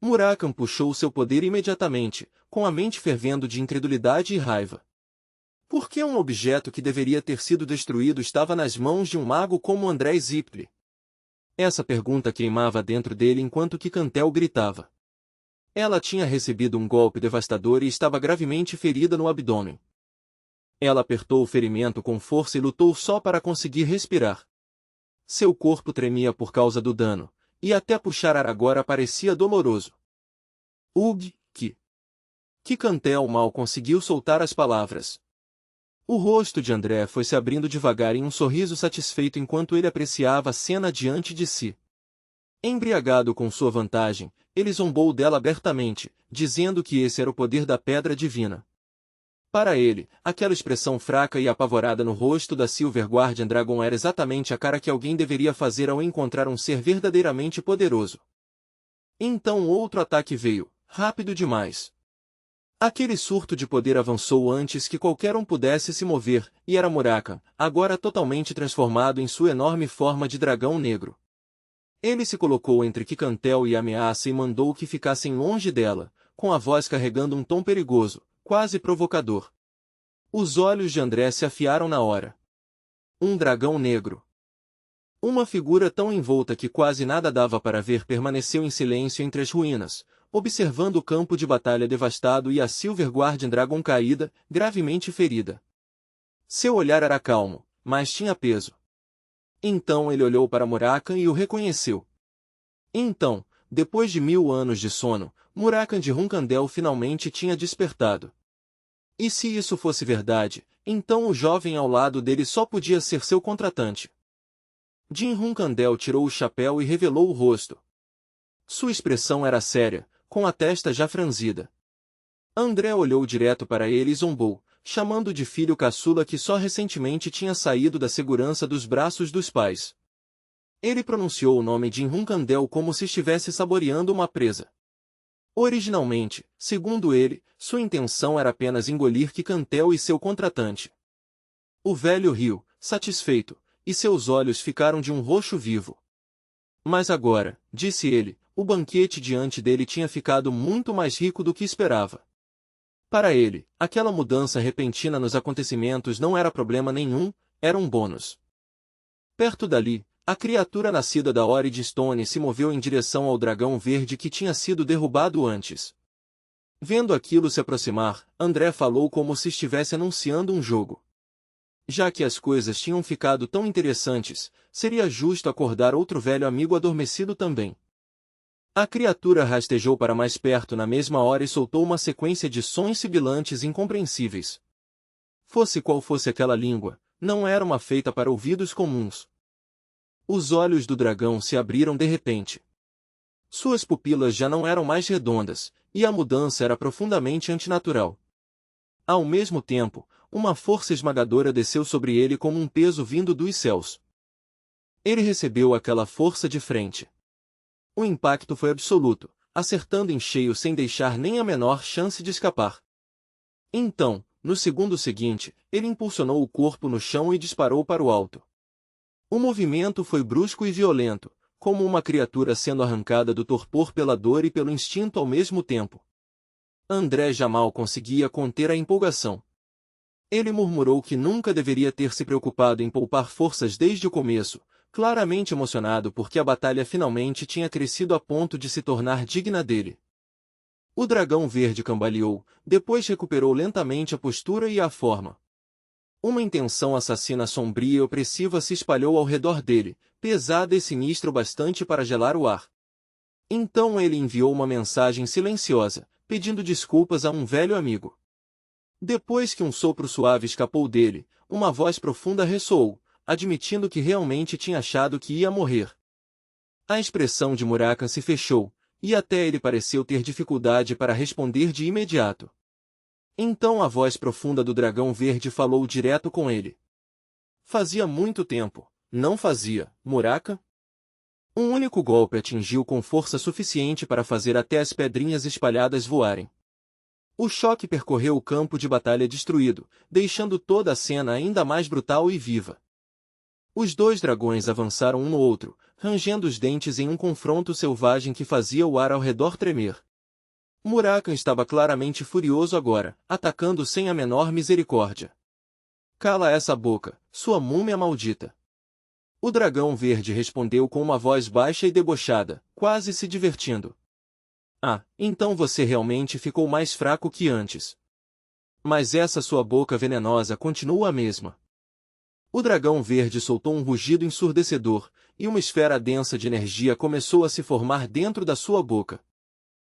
Murakami puxou seu poder imediatamente, com a mente fervendo de incredulidade e raiva. Por que um objeto que deveria ter sido destruído estava nas mãos de um mago como André Zipri? Essa pergunta queimava dentro dele enquanto Kikantel gritava. Ela tinha recebido um golpe devastador e estava gravemente ferida no abdômen. Ela apertou o ferimento com força e lutou só para conseguir respirar. Seu corpo tremia por causa do dano, e até puxar ar agora parecia doloroso. Ugh, Kikantel mal conseguiu soltar as palavras. O rosto de André foi se abrindo devagar em um sorriso satisfeito enquanto ele apreciava a cena diante de si. Embriagado com sua vantagem, ele zombou dela abertamente, dizendo que esse era o poder da pedra divina. Para ele, aquela expressão fraca e apavorada no rosto da Silver Guardian Dragon era exatamente a cara que alguém deveria fazer ao encontrar um ser verdadeiramente poderoso. Então outro ataque veio, rápido demais. Aquele surto de poder avançou antes que qualquer um pudesse se mover, e era Muraka, agora totalmente transformado em sua enorme forma de dragão negro. Ele se colocou entre Kikantel e a ameaça e mandou que ficassem longe dela, com a voz carregando um tom perigoso, quase provocador. Os olhos de André se afiaram na hora. Um dragão negro. Uma figura tão envolta que quase nada dava para ver permaneceu em silêncio entre as ruínas, observando o campo de batalha devastado e a Silver Guardian Dragon caída, gravemente ferida. Seu olhar era calmo, mas tinha peso. Então ele olhou para Murakan e o reconheceu. Então, depois de 1000 anos de sono, Murakan de Runkandel finalmente tinha despertado. E se isso fosse verdade, então o jovem ao lado dele só podia ser seu contratante. Jin Runkandel tirou o chapéu e revelou o rosto. Sua expressão era séria, com a testa já franzida. André olhou direto para ele e zombou, chamando de filho caçula que só recentemente tinha saído da segurança dos braços dos pais. Ele pronunciou o nome de Runkandel como se estivesse saboreando uma presa. Originalmente, segundo ele, sua intenção era apenas engolir Kikantel e seu contratante. O velho riu, satisfeito, e seus olhos ficaram de um roxo vivo. Mas agora, disse ele, o banquete diante dele tinha ficado muito mais rico do que esperava. Para ele, aquela mudança repentina nos acontecimentos não era problema nenhum, era um bônus. Perto dali, a criatura nascida da Orid Stone se moveu em direção ao dragão verde que tinha sido derrubado antes. Vendo aquilo se aproximar, André falou como se estivesse anunciando um jogo. Já que as coisas tinham ficado tão interessantes, seria justo acordar outro velho amigo adormecido também. A criatura rastejou para mais perto na mesma hora e soltou uma sequência de sons sibilantes incompreensíveis. Fosse qual fosse aquela língua, não era uma feita para ouvidos comuns. Os olhos do dragão se abriram de repente. Suas pupilas já não eram mais redondas, e a mudança era profundamente antinatural. Ao mesmo tempo, uma força esmagadora desceu sobre ele como um peso vindo dos céus. Ele recebeu aquela força de frente. O impacto foi absoluto, acertando em cheio sem deixar nem a menor chance de escapar. Então, no segundo seguinte, ele impulsionou o corpo no chão e disparou para o alto. O movimento foi brusco e violento, como uma criatura sendo arrancada do torpor pela dor e pelo instinto ao mesmo tempo. André Jamal conseguia conter a empolgação. Ele murmurou que nunca deveria ter se preocupado em poupar forças desde o começo, claramente emocionado porque a batalha finalmente tinha crescido a ponto de se tornar digna dele. O dragão verde cambaleou, depois recuperou lentamente a postura e a forma. Uma intenção assassina sombria e opressiva se espalhou ao redor dele, pesada e sinistra o bastante para gelar o ar. Então ele enviou uma mensagem silenciosa, pedindo desculpas a um velho amigo. Depois que um sopro suave escapou dele, uma voz profunda ressoou, admitindo que realmente tinha achado que ia morrer. A expressão de Murakan se fechou, e até ele pareceu ter dificuldade para responder de imediato. Então a voz profunda do dragão verde falou direto com ele. Fazia muito tempo, não fazia, Murakan? Um único golpe atingiu com força suficiente para fazer até as pedrinhas espalhadas voarem. O choque percorreu o campo de batalha destruído, deixando toda a cena ainda mais brutal e viva. Os dois dragões avançaram um no outro, rangendo os dentes em um confronto selvagem que fazia o ar ao redor tremer. Murakan estava claramente furioso agora, atacando sem a menor misericórdia. Cala essa boca, sua múmia maldita. O dragão verde respondeu com uma voz baixa e debochada, quase se divertindo. Ah, então você realmente ficou mais fraco que antes. Mas essa sua boca venenosa continua a mesma. O dragão verde soltou um rugido ensurdecedor, e uma esfera densa de energia começou a se formar dentro da sua boca.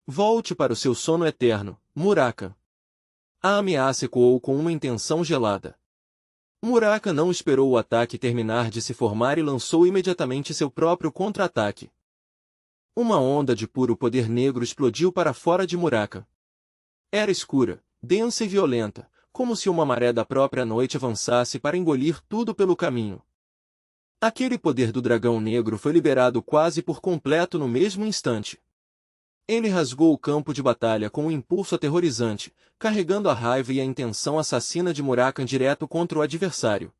Volte para o seu sono eterno, Murakan. A ameaça ecoou com uma intenção gelada. Murakan não esperou o ataque terminar de se formar e lançou imediatamente seu próprio contra-ataque. Uma onda de puro poder negro explodiu para fora de Murakan. Era escura, densa e violenta, como se uma maré da própria noite avançasse para engolir tudo pelo caminho. Aquele poder do dragão negro foi liberado quase por completo no mesmo instante. Ele rasgou o campo de batalha com um impulso aterrorizante, carregando a raiva e a intenção assassina de Murakan direto contra o adversário.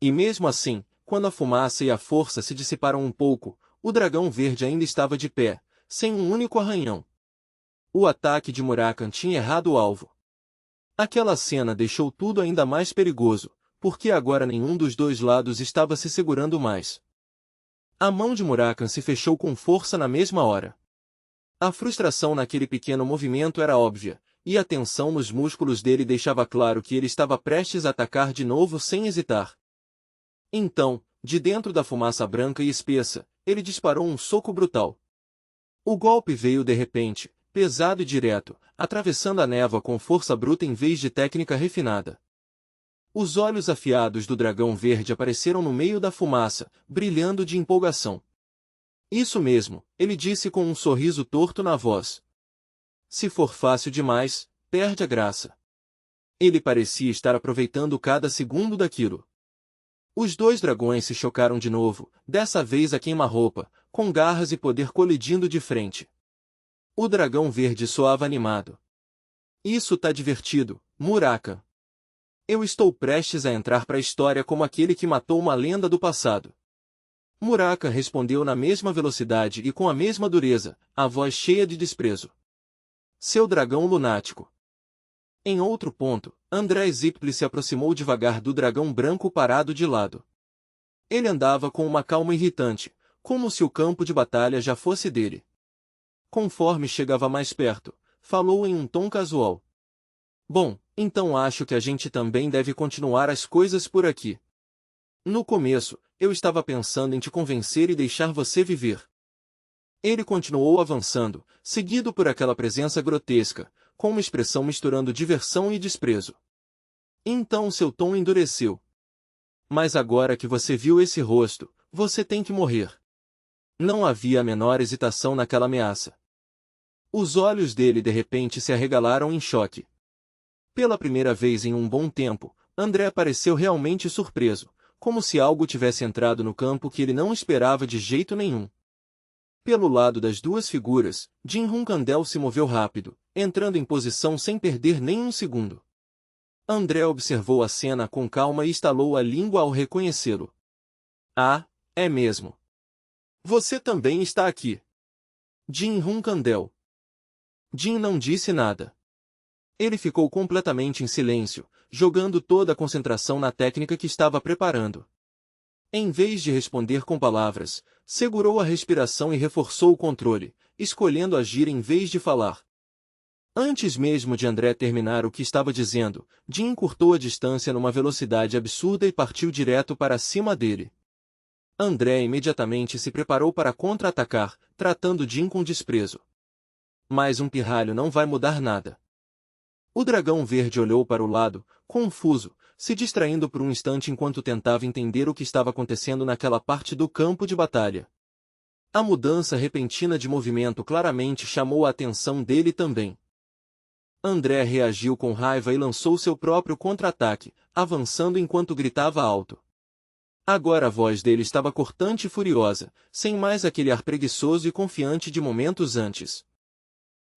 E mesmo assim, quando a fumaça e a força se dissiparam um pouco, o dragão verde ainda estava de pé, sem um único arranhão. O ataque de Murakan tinha errado o alvo. Aquela cena deixou tudo ainda mais perigoso, porque agora nenhum dos dois lados estava se segurando mais. A mão de Murakan se fechou com força na mesma hora. A frustração naquele pequeno movimento era óbvia, e a tensão nos músculos dele deixava claro que ele estava prestes a atacar de novo sem hesitar. Então, de dentro da fumaça branca e espessa, ele disparou um soco brutal. O golpe veio de repente, pesado e direto, atravessando a névoa com força bruta em vez de técnica refinada. Os olhos afiados do dragão verde apareceram no meio da fumaça, brilhando de empolgação. Isso mesmo, ele disse com um sorriso torto na voz. Se for fácil demais, perde a graça. Ele parecia estar aproveitando cada segundo daquilo. Os dois dragões se chocaram de novo, dessa vez a queima-roupa, com garras e poder colidindo de frente. O dragão verde soava animado. Isso tá divertido, Murakan. Eu estou prestes a entrar para a história como aquele que matou uma lenda do passado. Murakan respondeu na mesma velocidade e com a mesma dureza, a voz cheia de desprezo. Seu dragão lunático. Em outro ponto, André Zipli se aproximou devagar do dragão branco parado de lado. Ele andava com uma calma irritante, como se o campo de batalha já fosse dele. Conforme chegava mais perto, falou em um tom casual. Bom, então acho que a gente também deve continuar as coisas por aqui. No começo, eu estava pensando em te convencer e deixar você viver. Ele continuou avançando, seguido por aquela presença grotesca, com uma expressão misturando diversão e desprezo. Então seu tom endureceu. Mas agora que você viu esse rosto, você tem que morrer. Não havia a menor hesitação naquela ameaça. Os olhos dele de repente se arregalaram em choque. Pela primeira vez em um bom tempo, André pareceu realmente surpreso, como se algo tivesse entrado no campo que ele não esperava de jeito nenhum. Pelo lado das duas figuras, Jin Hunkandel se moveu rápido, entrando em posição sem perder nem um segundo. André observou a cena com calma e estalou a língua ao reconhecê-lo. Ah, é mesmo. Você também está aqui. Jin Hunkandel. Jin não disse nada. Ele ficou completamente em silêncio, jogando toda a concentração na técnica que estava preparando. Em vez de responder com palavras, segurou a respiração e reforçou o controle, escolhendo agir em vez de falar. Antes mesmo de André terminar o que estava dizendo, Jin encurtou a distância numa velocidade absurda e partiu direto para cima dele. André imediatamente se preparou para contra-atacar, tratando Jin com desprezo. Mas um pirralho não vai mudar nada. O dragão verde olhou para o lado, confuso, se distraindo por um instante enquanto tentava entender o que estava acontecendo naquela parte do campo de batalha. A mudança repentina de movimento claramente chamou a atenção dele também. André reagiu com raiva e lançou seu próprio contra-ataque, avançando enquanto gritava alto. Agora a voz dele estava cortante e furiosa, sem mais aquele ar preguiçoso e confiante de momentos antes.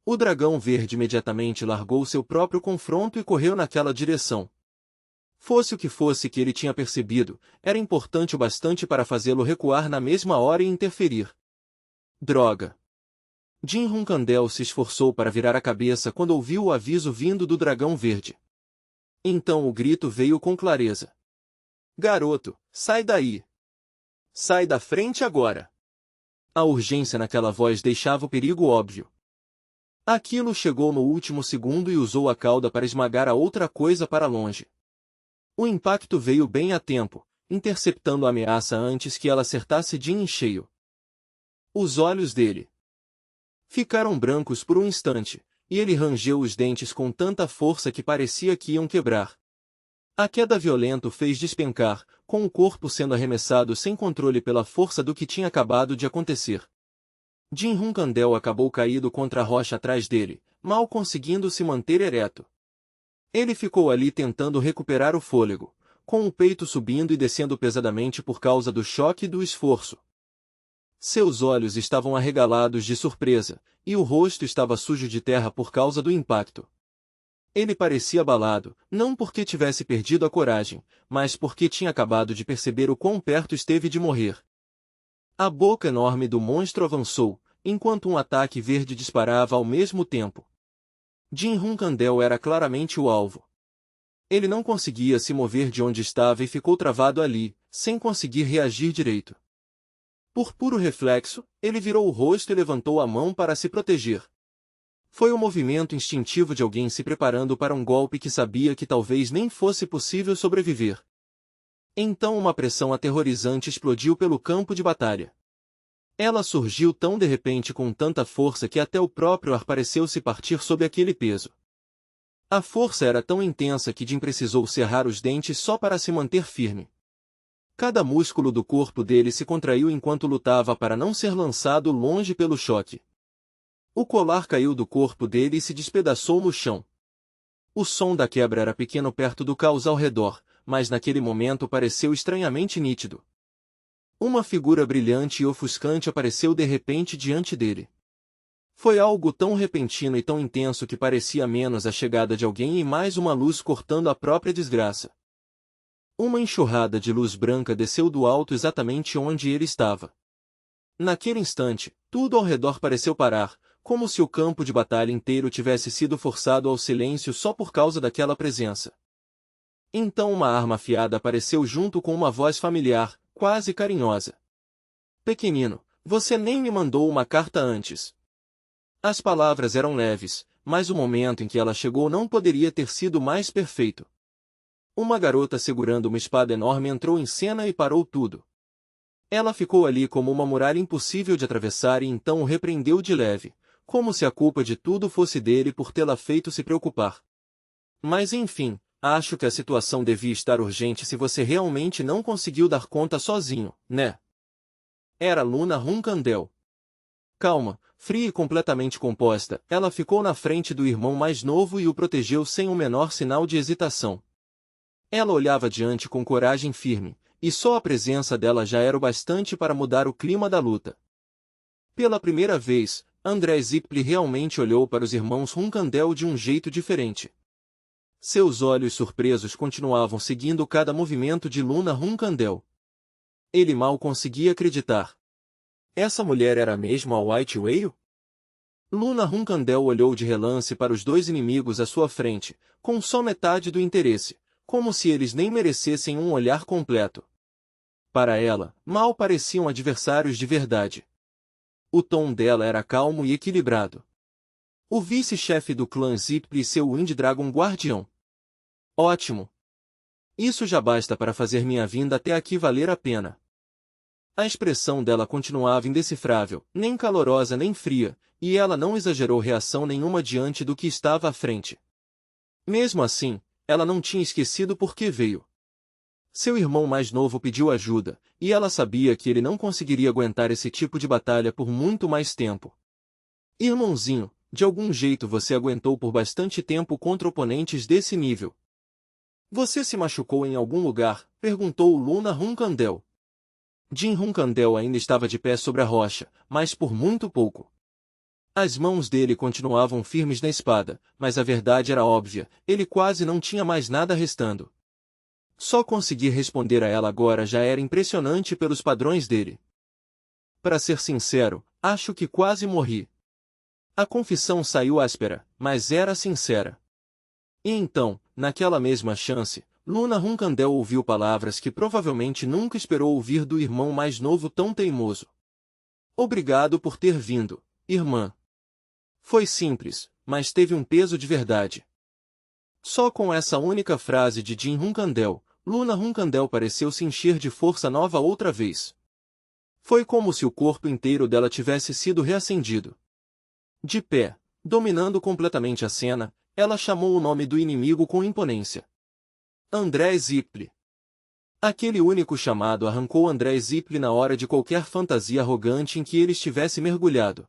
O dragão verde imediatamente largou seu próprio confronto e correu naquela direção. Fosse o que fosse que ele tinha percebido, era importante o bastante para fazê-lo recuar na mesma hora e interferir. Droga! Jin Hunkandel se esforçou para virar a cabeça quando ouviu o aviso vindo do dragão verde. Então o grito veio com clareza. Garoto, sai daí! Sai da frente agora! A urgência naquela voz deixava o perigo óbvio. Aquilo chegou no último segundo e usou a cauda para esmagar a outra coisa para longe. O impacto veio bem a tempo, interceptando a ameaça antes que ela acertasse Jin em cheio. Os olhos dele ficaram brancos por um instante, e ele rangeu os dentes com tanta força que parecia que iam quebrar. A queda violenta o fez despencar, com o corpo sendo arremessado sem controle pela força do que tinha acabado de acontecer. Jin Hunkandel acabou caído contra a rocha atrás dele, mal conseguindo se manter ereto. Ele ficou ali tentando recuperar o fôlego, com o peito subindo e descendo pesadamente por causa do choque e do esforço. Seus olhos estavam arregalados de surpresa, e o rosto estava sujo de terra por causa do impacto. Ele parecia abalado, não porque tivesse perdido a coragem, mas porque tinha acabado de perceber o quão perto esteve de morrer. A boca enorme do monstro avançou, enquanto um ataque verde disparava ao mesmo tempo. Jim Hunkandel era claramente o alvo. Ele não conseguia se mover de onde estava e ficou travado ali, sem conseguir reagir direito. Por puro reflexo, ele virou o rosto e levantou a mão para se proteger. Foi o movimento instintivo de alguém se preparando para um golpe que sabia que talvez nem fosse possível sobreviver. Então uma pressão aterrorizante explodiu pelo campo de batalha. Ela surgiu tão de repente com tanta força que até o próprio ar pareceu se partir sob aquele peso. A força era tão intensa que Jim precisou cerrar os dentes só para se manter firme. Cada músculo do corpo dele se contraiu enquanto lutava para não ser lançado longe pelo choque. O colar caiu do corpo dele e se despedaçou no chão. O som da quebra era pequeno perto do caos ao redor, mas naquele momento pareceu estranhamente nítido. Uma figura brilhante e ofuscante apareceu de repente diante dele. Foi algo tão repentino e tão intenso que parecia menos a chegada de alguém e mais uma luz cortando a própria desgraça. Uma enxurrada de luz branca desceu do alto exatamente onde ele estava. Naquele instante, tudo ao redor pareceu parar, como se o campo de batalha inteiro tivesse sido forçado ao silêncio só por causa daquela presença. Então uma arma afiada apareceu junto com uma voz familiar, quase carinhosa. Pequenino, você nem me mandou uma carta antes. As palavras eram leves, mas o momento em que ela chegou não poderia ter sido mais perfeito. Uma garota segurando uma espada enorme entrou em cena e parou tudo. Ela ficou ali como uma muralha impossível de atravessar e então o repreendeu de leve, como se a culpa de tudo fosse dele por tê-la feito se preocupar. Mas enfim, acho que a situação devia estar urgente se você realmente não conseguiu dar conta sozinho, né? Era Luna Hunkandel. Calma, fria e completamente composta, ela ficou na frente do irmão mais novo e o protegeu sem o menor sinal de hesitação. Ela olhava adiante com coragem firme, e só a presença dela já era o bastante para mudar o clima da luta. Pela primeira vez, André Zipli realmente olhou para os irmãos Hunkandel de um jeito diferente. Seus olhos surpresos continuavam seguindo cada movimento de Luna Hunkandel. Ele mal conseguia acreditar. Essa mulher era mesmo a White Whale? Luna Hunkandel olhou de relance para os dois inimigos à sua frente, com só metade do interesse, como se eles nem merecessem um olhar completo. Para ela, mal pareciam adversários de verdade. O tom dela era calmo e equilibrado. O vice-chefe do clã Zipli e seu Wind Dragon guardião. Ótimo! Isso já basta para fazer minha vinda até aqui valer a pena. A expressão dela continuava indecifrável, nem calorosa nem fria, e ela não exagerou reação nenhuma diante do que estava à frente. Mesmo assim, ela não tinha esquecido por que veio. Seu irmão mais novo pediu ajuda, e ela sabia que ele não conseguiria aguentar esse tipo de batalha por muito mais tempo. Irmãozinho, de algum jeito você aguentou por bastante tempo contra oponentes desse nível. Você se machucou em algum lugar? Perguntou Luna Hunkandel. Jim Hunkandel ainda estava de pé sobre a rocha, mas por muito pouco. As mãos dele continuavam firmes na espada, mas a verdade era óbvia, ele quase não tinha mais nada restando. Só conseguir responder a ela agora já era impressionante pelos padrões dele. Para ser sincero, acho que quase morri. A confissão saiu áspera, mas era sincera. E então, naquela mesma chance, Luna Hunkandel ouviu palavras que provavelmente nunca esperou ouvir do irmão mais novo tão teimoso. Obrigado por ter vindo, irmã. Foi simples, mas teve um peso de verdade. Só com essa única frase de Jim Hunkandel, Luna Hunkandel pareceu se encher de força nova outra vez. Foi como se o corpo inteiro dela tivesse sido reacendido. De pé, dominando completamente a cena, ela chamou o nome do inimigo com imponência. André Zipli. Aquele único chamado arrancou André Zipli na hora de qualquer fantasia arrogante em que ele estivesse mergulhado.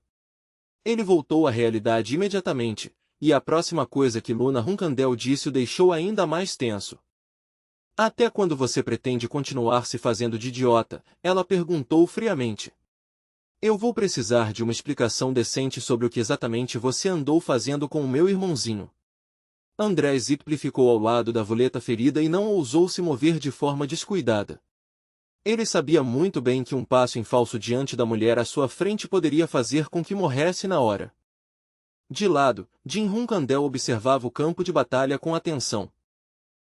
Ele voltou à realidade imediatamente, e a próxima coisa que Luna Hunkandel disse o deixou ainda mais tenso. Até quando você pretende continuar se fazendo de idiota? Ela perguntou friamente. Eu vou precisar de uma explicação decente sobre o que exatamente você andou fazendo com o meu irmãozinho. André Zipli ficou ao lado da vuleta ferida e não ousou se mover de forma descuidada. Ele sabia muito bem que um passo em falso diante da mulher à sua frente poderia fazer com que morresse na hora. De lado, Jin Hunkandel observava o campo de batalha com atenção.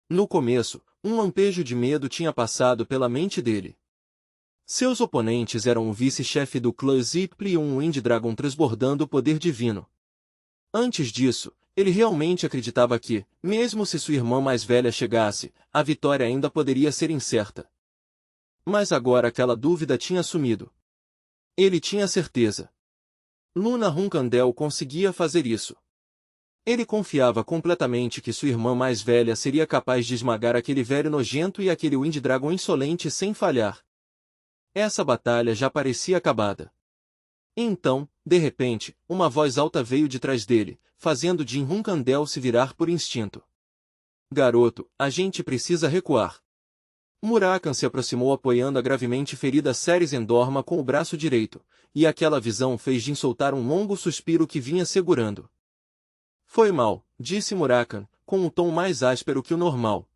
No começo, um lampejo de medo tinha passado pela mente dele. Seus oponentes eram o vice-chefe do clã Zipli e um Wind Dragon transbordando o poder divino. Antes disso, ele realmente acreditava que, mesmo se sua irmã mais velha chegasse, a vitória ainda poderia ser incerta. Mas agora aquela dúvida tinha sumido. Ele tinha certeza. Luna Hunkandel conseguia fazer isso. Ele confiava completamente que sua irmã mais velha seria capaz de esmagar aquele velho nojento e aquele Wind Dragon insolente sem falhar. Essa batalha já parecia acabada. Então, de repente, uma voz alta veio de trás dele, fazendo Jin Hunkandel se virar por instinto. Garoto, a gente precisa recuar. Murakan se aproximou apoiando a gravemente ferida Ceres Endorma com o braço direito, e aquela visão fez Jin soltar um longo suspiro que vinha segurando. Foi mal, disse Murakan, com um tom mais áspero que o normal.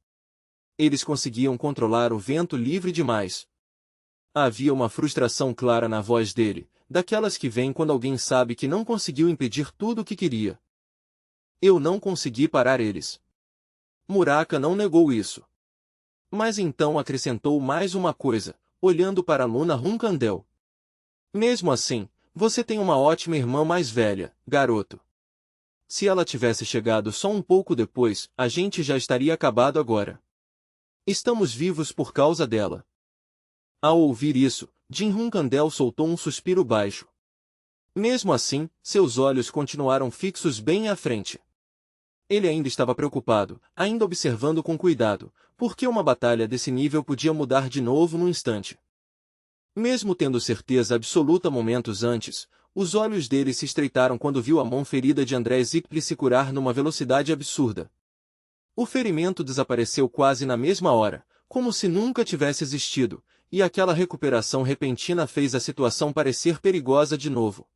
Eles conseguiam controlar o vento livre demais. Havia uma frustração clara na voz dele, daquelas que vêm quando alguém sabe que não conseguiu impedir tudo o que queria. Eu não consegui parar eles. Murakan não negou isso. Mas então acrescentou mais uma coisa, olhando para Luna Hunkandel. Mesmo assim, você tem uma ótima irmã mais velha, garoto. Se ela tivesse chegado só um pouco depois, a gente já estaria acabado agora. Estamos vivos por causa dela. Ao ouvir isso, Jin Hunkandel soltou um suspiro baixo. Mesmo assim, seus olhos continuaram fixos bem à frente. Ele ainda estava preocupado, ainda observando com cuidado, porque uma batalha desse nível podia mudar de novo num instante. Mesmo tendo certeza absoluta momentos antes, os olhos dele se estreitaram quando viu a mão ferida de André Zipli se curar numa velocidade absurda. O ferimento desapareceu quase na mesma hora, como se nunca tivesse existido, e aquela recuperação repentina fez a situação parecer perigosa de novo.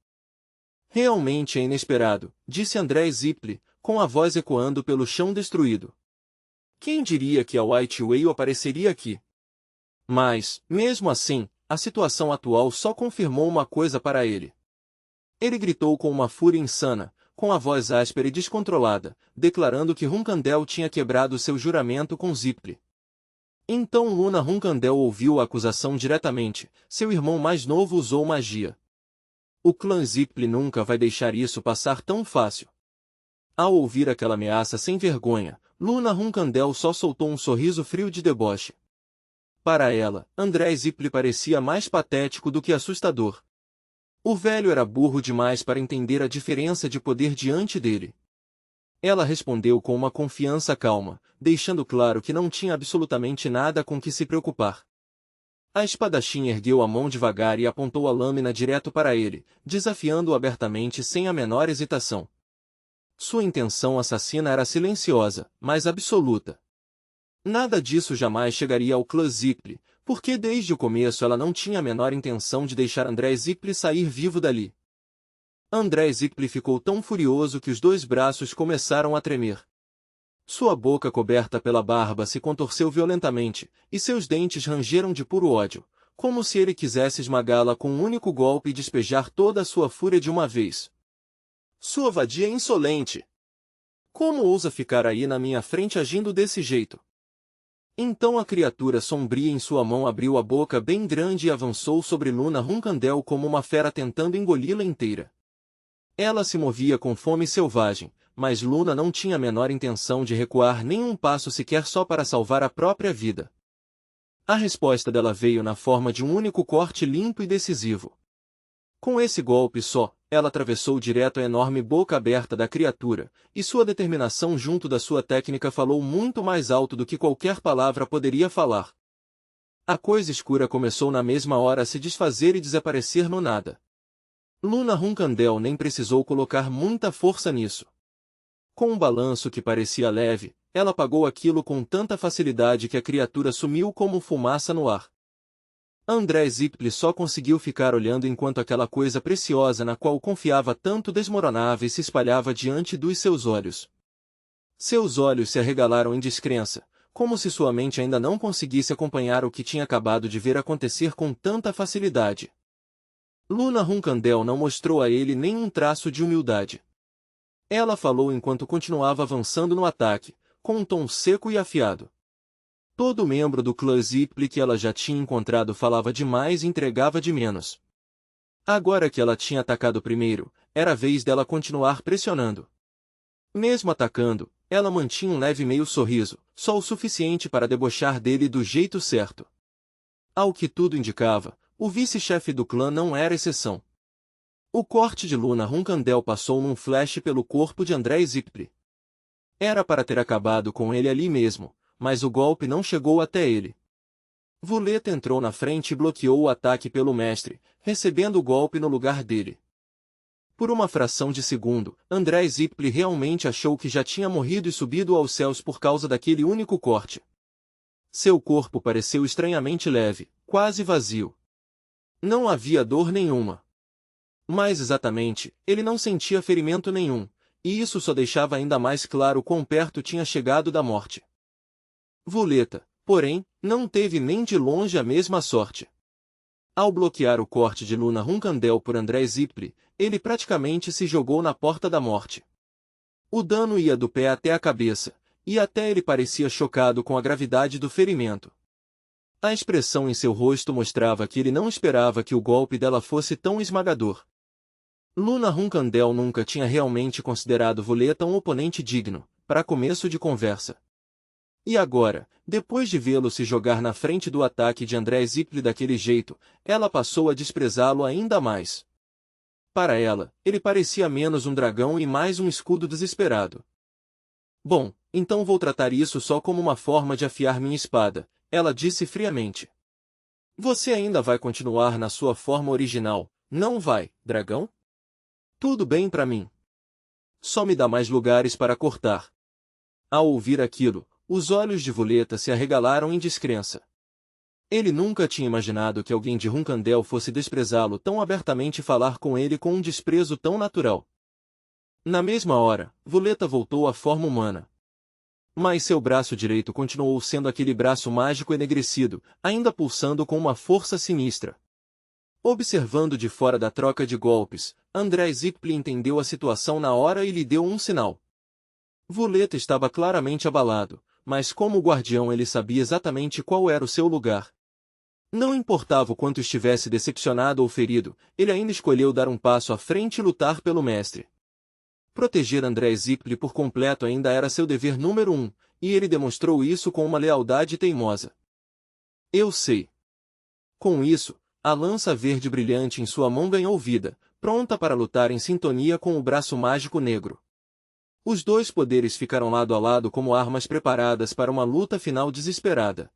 Realmente é inesperado, disse André Zipli, com a voz ecoando pelo chão destruído. Quem diria que a White Whale apareceria aqui? Mas, mesmo assim, a situação atual só confirmou uma coisa para ele. Ele gritou com uma fúria insana, com a voz áspera e descontrolada, declarando que Hunkandel tinha quebrado seu juramento com Zipli. Então Luna Hunkandel ouviu a acusação diretamente, seu irmão mais novo usou magia. O clã Zipli nunca vai deixar isso passar tão fácil. Ao ouvir aquela ameaça sem vergonha, Luna Hunkandel só soltou um sorriso frio de deboche. Para ela, André Zipli parecia mais patético do que assustador. O velho era burro demais para entender a diferença de poder diante dele. Ela respondeu com uma confiança calma, deixando claro que não tinha absolutamente nada com que se preocupar. A espadachim ergueu a mão devagar e apontou a lâmina direto para ele, desafiando-o abertamente sem a menor hesitação. Sua intenção assassina era silenciosa, mas absoluta. Nada disso jamais chegaria ao clã Zipli, porque desde o começo ela não tinha a menor intenção de deixar André Zipli sair vivo dali. André Zipli ficou tão furioso que os dois braços começaram a tremer. Sua boca coberta pela barba se contorceu violentamente, e seus dentes rangeram de puro ódio, como se ele quisesse esmagá-la com um único golpe e despejar toda a sua fúria de uma vez. Sua vadia insolente! Como ousa ficar aí na minha frente agindo desse jeito? Então a criatura sombria em sua mão abriu a boca bem grande e avançou sobre Luna Hunkandel como uma fera tentando engoli-la inteira. Ela se movia com fome selvagem, mas Luna não tinha a menor intenção de recuar nem um passo sequer só para salvar a própria vida. A resposta dela veio na forma de um único corte limpo e decisivo. Com esse golpe só, ela atravessou direto a enorme boca aberta da criatura, e sua determinação junto da sua técnica falou muito mais alto do que qualquer palavra poderia falar. A coisa escura começou na mesma hora a se desfazer e desaparecer no nada. Luna Hunkandel nem precisou colocar muita força nisso. Com um balanço que parecia leve, ela apagou aquilo com tanta facilidade que a criatura sumiu como fumaça no ar. André Zipli só conseguiu ficar olhando enquanto aquela coisa preciosa na qual confiava tanto desmoronava e se espalhava diante dos seus olhos. Seus olhos se arregalaram em descrença, como se sua mente ainda não conseguisse acompanhar o que tinha acabado de ver acontecer com tanta facilidade. Luna Hunkandel não mostrou a ele nenhum traço de humildade. Ela falou enquanto continuava avançando no ataque, com um tom seco e afiado. Todo membro do clã Zipli que ela já tinha encontrado falava demais e entregava de menos. Agora que ela tinha atacado primeiro, era a vez dela continuar pressionando. Mesmo atacando, ela mantinha um leve meio sorriso, só o suficiente para debochar dele do jeito certo. Ao que tudo indicava, o vice-chefe do clã não era exceção. O corte de Luna Hunkandel passou num flash pelo corpo de André Zipli. Era para ter acabado com ele ali mesmo, mas o golpe não chegou até ele. Vuleta entrou na frente e bloqueou o ataque pelo mestre, recebendo o golpe no lugar dele. Por uma fração de segundo, André Zipli realmente achou que já tinha morrido e subido aos céus por causa daquele único corte. Seu corpo pareceu estranhamente leve, quase vazio. Não havia dor nenhuma. Mais exatamente, ele não sentia ferimento nenhum, e isso só deixava ainda mais claro quão perto tinha chegado da morte. Vuleta, porém, não teve nem de longe a mesma sorte. Ao bloquear o corte de Luna Hunkandel por André Zipli, ele praticamente se jogou na porta da morte. O dano ia do pé até a cabeça, e até ele parecia chocado com a gravidade do ferimento. A expressão em seu rosto mostrava que ele não esperava que o golpe dela fosse tão esmagador. Luna Hunkandel nunca tinha realmente considerado Vuleta um oponente digno, para começo de conversa. E agora, depois de vê-lo se jogar na frente do ataque de André Zipli daquele jeito, ela passou a desprezá-lo ainda mais. Para ela, ele parecia menos um dragão e mais um escudo desesperado. Bom, então vou tratar isso só como uma forma de afiar minha espada, ela disse friamente. Você ainda vai continuar na sua forma original, não vai, dragão? Tudo bem para mim. Só me dá mais lugares para cortar. Ao ouvir aquilo, os olhos de Vuleta se arregalaram em descrença. Ele nunca tinha imaginado que alguém de Hunkandel fosse desprezá-lo tão abertamente e falar com ele com um desprezo tão natural. Na mesma hora, Vuleta voltou à forma humana. Mas seu braço direito continuou sendo aquele braço mágico enegrecido, ainda pulsando com uma força sinistra. Observando de fora da troca de golpes, André Zipli entendeu a situação na hora e lhe deu um sinal. Vuleta estava claramente abalado, mas como guardião ele sabia exatamente qual era o seu lugar. Não importava o quanto estivesse decepcionado ou ferido, ele ainda escolheu dar um passo à frente e lutar pelo mestre. Proteger André Zipli por completo ainda era seu dever número 1, e ele demonstrou isso com uma lealdade teimosa. Eu sei. Com isso, a lança verde brilhante em sua mão ganhou vida, pronta para lutar em sintonia com o braço mágico negro. Os dois poderes ficaram lado a lado como armas preparadas para uma luta final desesperada.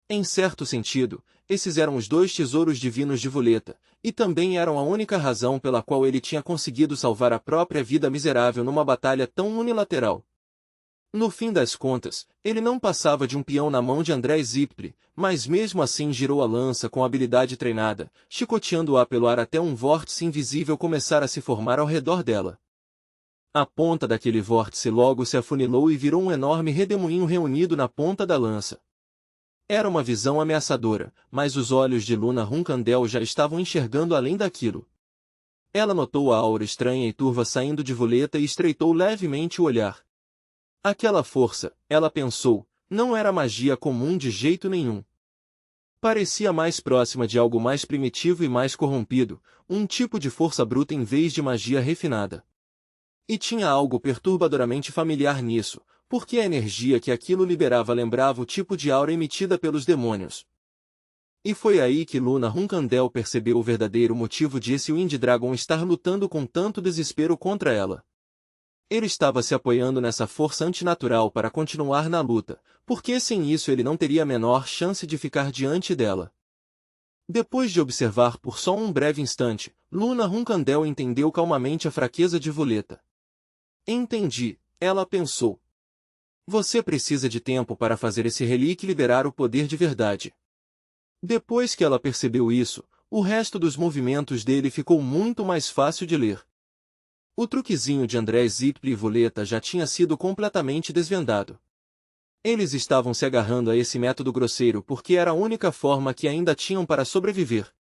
Em certo sentido, esses eram os dois tesouros divinos de Vuleta, e também eram a única razão pela qual ele tinha conseguido salvar a própria vida miserável numa batalha tão unilateral. No fim das contas, ele não passava de um peão na mão de André Zipli, mas mesmo assim girou a lança com habilidade treinada, chicoteando-a pelo ar até um vórtice invisível começar a se formar ao redor dela. A ponta daquele vórtice logo se afunilou e virou um enorme redemoinho reunido na ponta da lança. Era uma visão ameaçadora, mas os olhos de Luna Hunkandel já estavam enxergando além daquilo. Ela notou a aura estranha e turva saindo de Vuleta e estreitou levemente o olhar. Aquela força, ela pensou, não era magia comum de jeito nenhum. Parecia mais próxima de algo mais primitivo e mais corrompido, um tipo de força bruta em vez de magia refinada. E tinha algo perturbadoramente familiar nisso, porque a energia que aquilo liberava lembrava o tipo de aura emitida pelos demônios. E foi aí que Luna Hunkandel percebeu o verdadeiro motivo de esse Wind Dragon estar lutando com tanto desespero contra ela. Ele estava se apoiando nessa força antinatural para continuar na luta, porque sem isso ele não teria a menor chance de ficar diante dela. Depois de observar por só um breve instante, Luna Hunkandel entendeu calmamente a fraqueza de Vuleta. Entendi, ela pensou. Você precisa de tempo para fazer esse relíquio liberar o poder de verdade. Depois que ela percebeu isso, o resto dos movimentos dele ficou muito mais fácil de ler. O truquezinho de André Zipli e Voleta já tinha sido completamente desvendado. Eles estavam se agarrando a esse método grosseiro porque era a única forma que ainda tinham para sobreviver.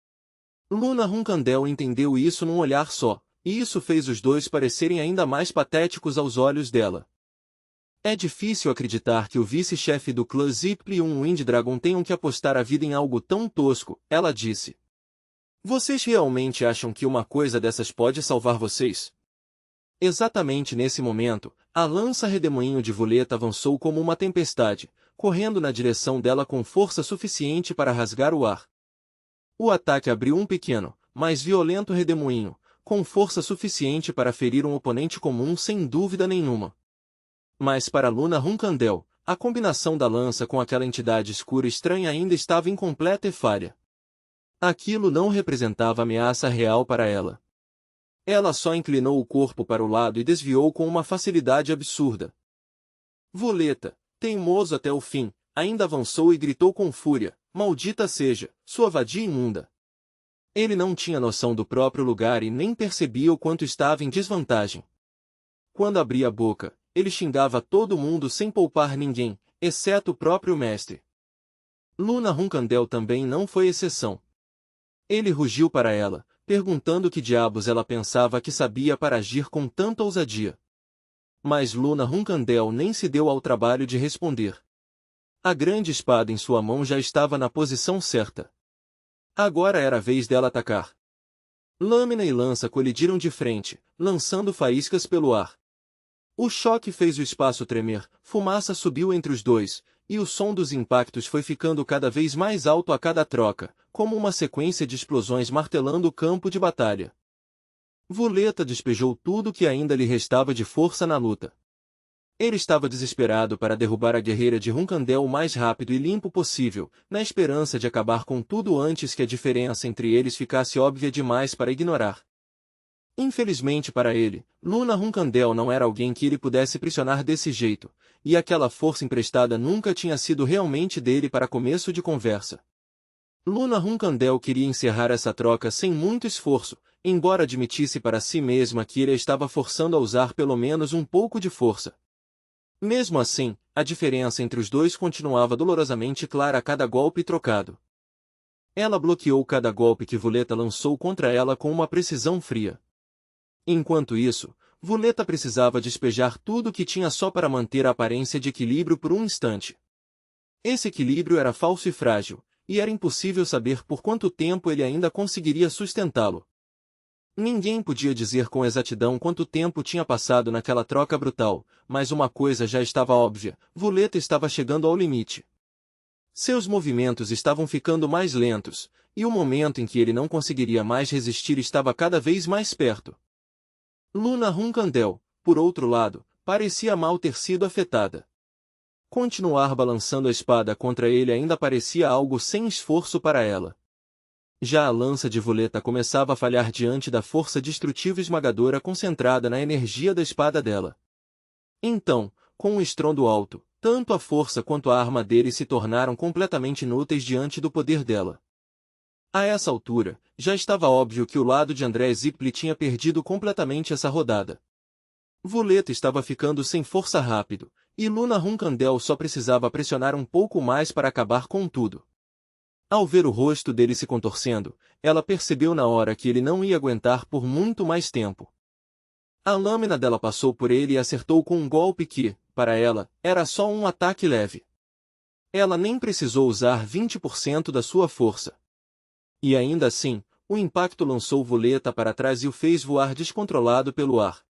Luna Runkandel entendeu isso num olhar só, e isso fez os dois parecerem ainda mais patéticos aos olhos dela. É difícil acreditar que o vice-chefe do clã Zipli e um Wind Dragon tenham que apostar a vida em algo tão tosco, ela disse. Vocês realmente acham que uma coisa dessas pode salvar vocês? Exatamente nesse momento, a lança redemoinho de Voleta avançou como uma tempestade, correndo na direção dela com força suficiente para rasgar o ar. O ataque abriu um pequeno, mas violento redemoinho, com força suficiente para ferir um oponente comum sem dúvida nenhuma. Mas para Luna Runkandel, a combinação da lança com aquela entidade escura estranha ainda estava incompleta e falha. Aquilo não representava ameaça real para ela. Ela só inclinou o corpo para o lado e desviou com uma facilidade absurda. Voleta, teimoso até o fim, ainda avançou e gritou com fúria, maldita seja, sua vadia imunda. Ele não tinha noção do próprio lugar e nem percebia o quanto estava em desvantagem. Quando abria a boca, ele xingava todo mundo sem poupar ninguém, exceto o próprio mestre. Luna Runkandel também não foi exceção. Ele rugiu para ela, perguntando que diabos ela pensava que sabia para agir com tanta ousadia. Mas Luna Runkandel nem se deu ao trabalho de responder. A grande espada em sua mão já estava na posição certa. Agora era a vez dela atacar. Lâmina e lança colidiram de frente, lançando faíscas pelo ar. O choque fez o espaço tremer, fumaça subiu entre os dois, e o som dos impactos foi ficando cada vez mais alto a cada troca, como uma sequência de explosões martelando o campo de batalha. Voleta despejou tudo que ainda lhe restava de força na luta. Ele estava desesperado para derrubar a guerreira de Runkandel o mais rápido e limpo possível, na esperança de acabar com tudo antes que a diferença entre eles ficasse óbvia demais para ignorar. Infelizmente para ele, Luna Runkandel não era alguém que ele pudesse pressionar desse jeito, e aquela força emprestada nunca tinha sido realmente dele para começo de conversa. Luna Runkandel queria encerrar essa troca sem muito esforço, embora admitisse para si mesma que ele a estava forçando a usar pelo menos um pouco de força. Mesmo assim, a diferença entre os dois continuava dolorosamente clara a cada golpe trocado. Ela bloqueou cada golpe que Voleta lançou contra ela com uma precisão fria. Enquanto isso, Voleta precisava despejar tudo o que tinha só para manter a aparência de equilíbrio por um instante. Esse equilíbrio era falso e frágil, e era impossível saber por quanto tempo ele ainda conseguiria sustentá-lo. Ninguém podia dizer com exatidão quanto tempo tinha passado naquela troca brutal, mas uma coisa já estava óbvia: Voleta estava chegando ao limite. Seus movimentos estavam ficando mais lentos, e o momento em que ele não conseguiria mais resistir estava cada vez mais perto. Luna Runkandel, por outro lado, parecia mal ter sido afetada. Continuar balançando a espada contra ele ainda parecia algo sem esforço para ela. Já a lança de Voleta começava a falhar diante da força destrutiva esmagadora concentrada na energia da espada dela. Então, com um estrondo alto, tanto a força quanto a arma dele se tornaram completamente inúteis diante do poder dela. A essa altura, já estava óbvio que o lado de André Zipli tinha perdido completamente essa rodada. Voleta estava ficando sem força rápido, e Luna Runkandel só precisava pressionar um pouco mais para acabar com tudo. Ao ver o rosto dele se contorcendo, ela percebeu na hora que ele não ia aguentar por muito mais tempo. A lâmina dela passou por ele e acertou com um golpe que, para ela, era só um ataque leve. Ela nem precisou usar 20% da sua força. E ainda assim, o impacto lançou Voleta para trás e o fez voar descontrolado pelo ar.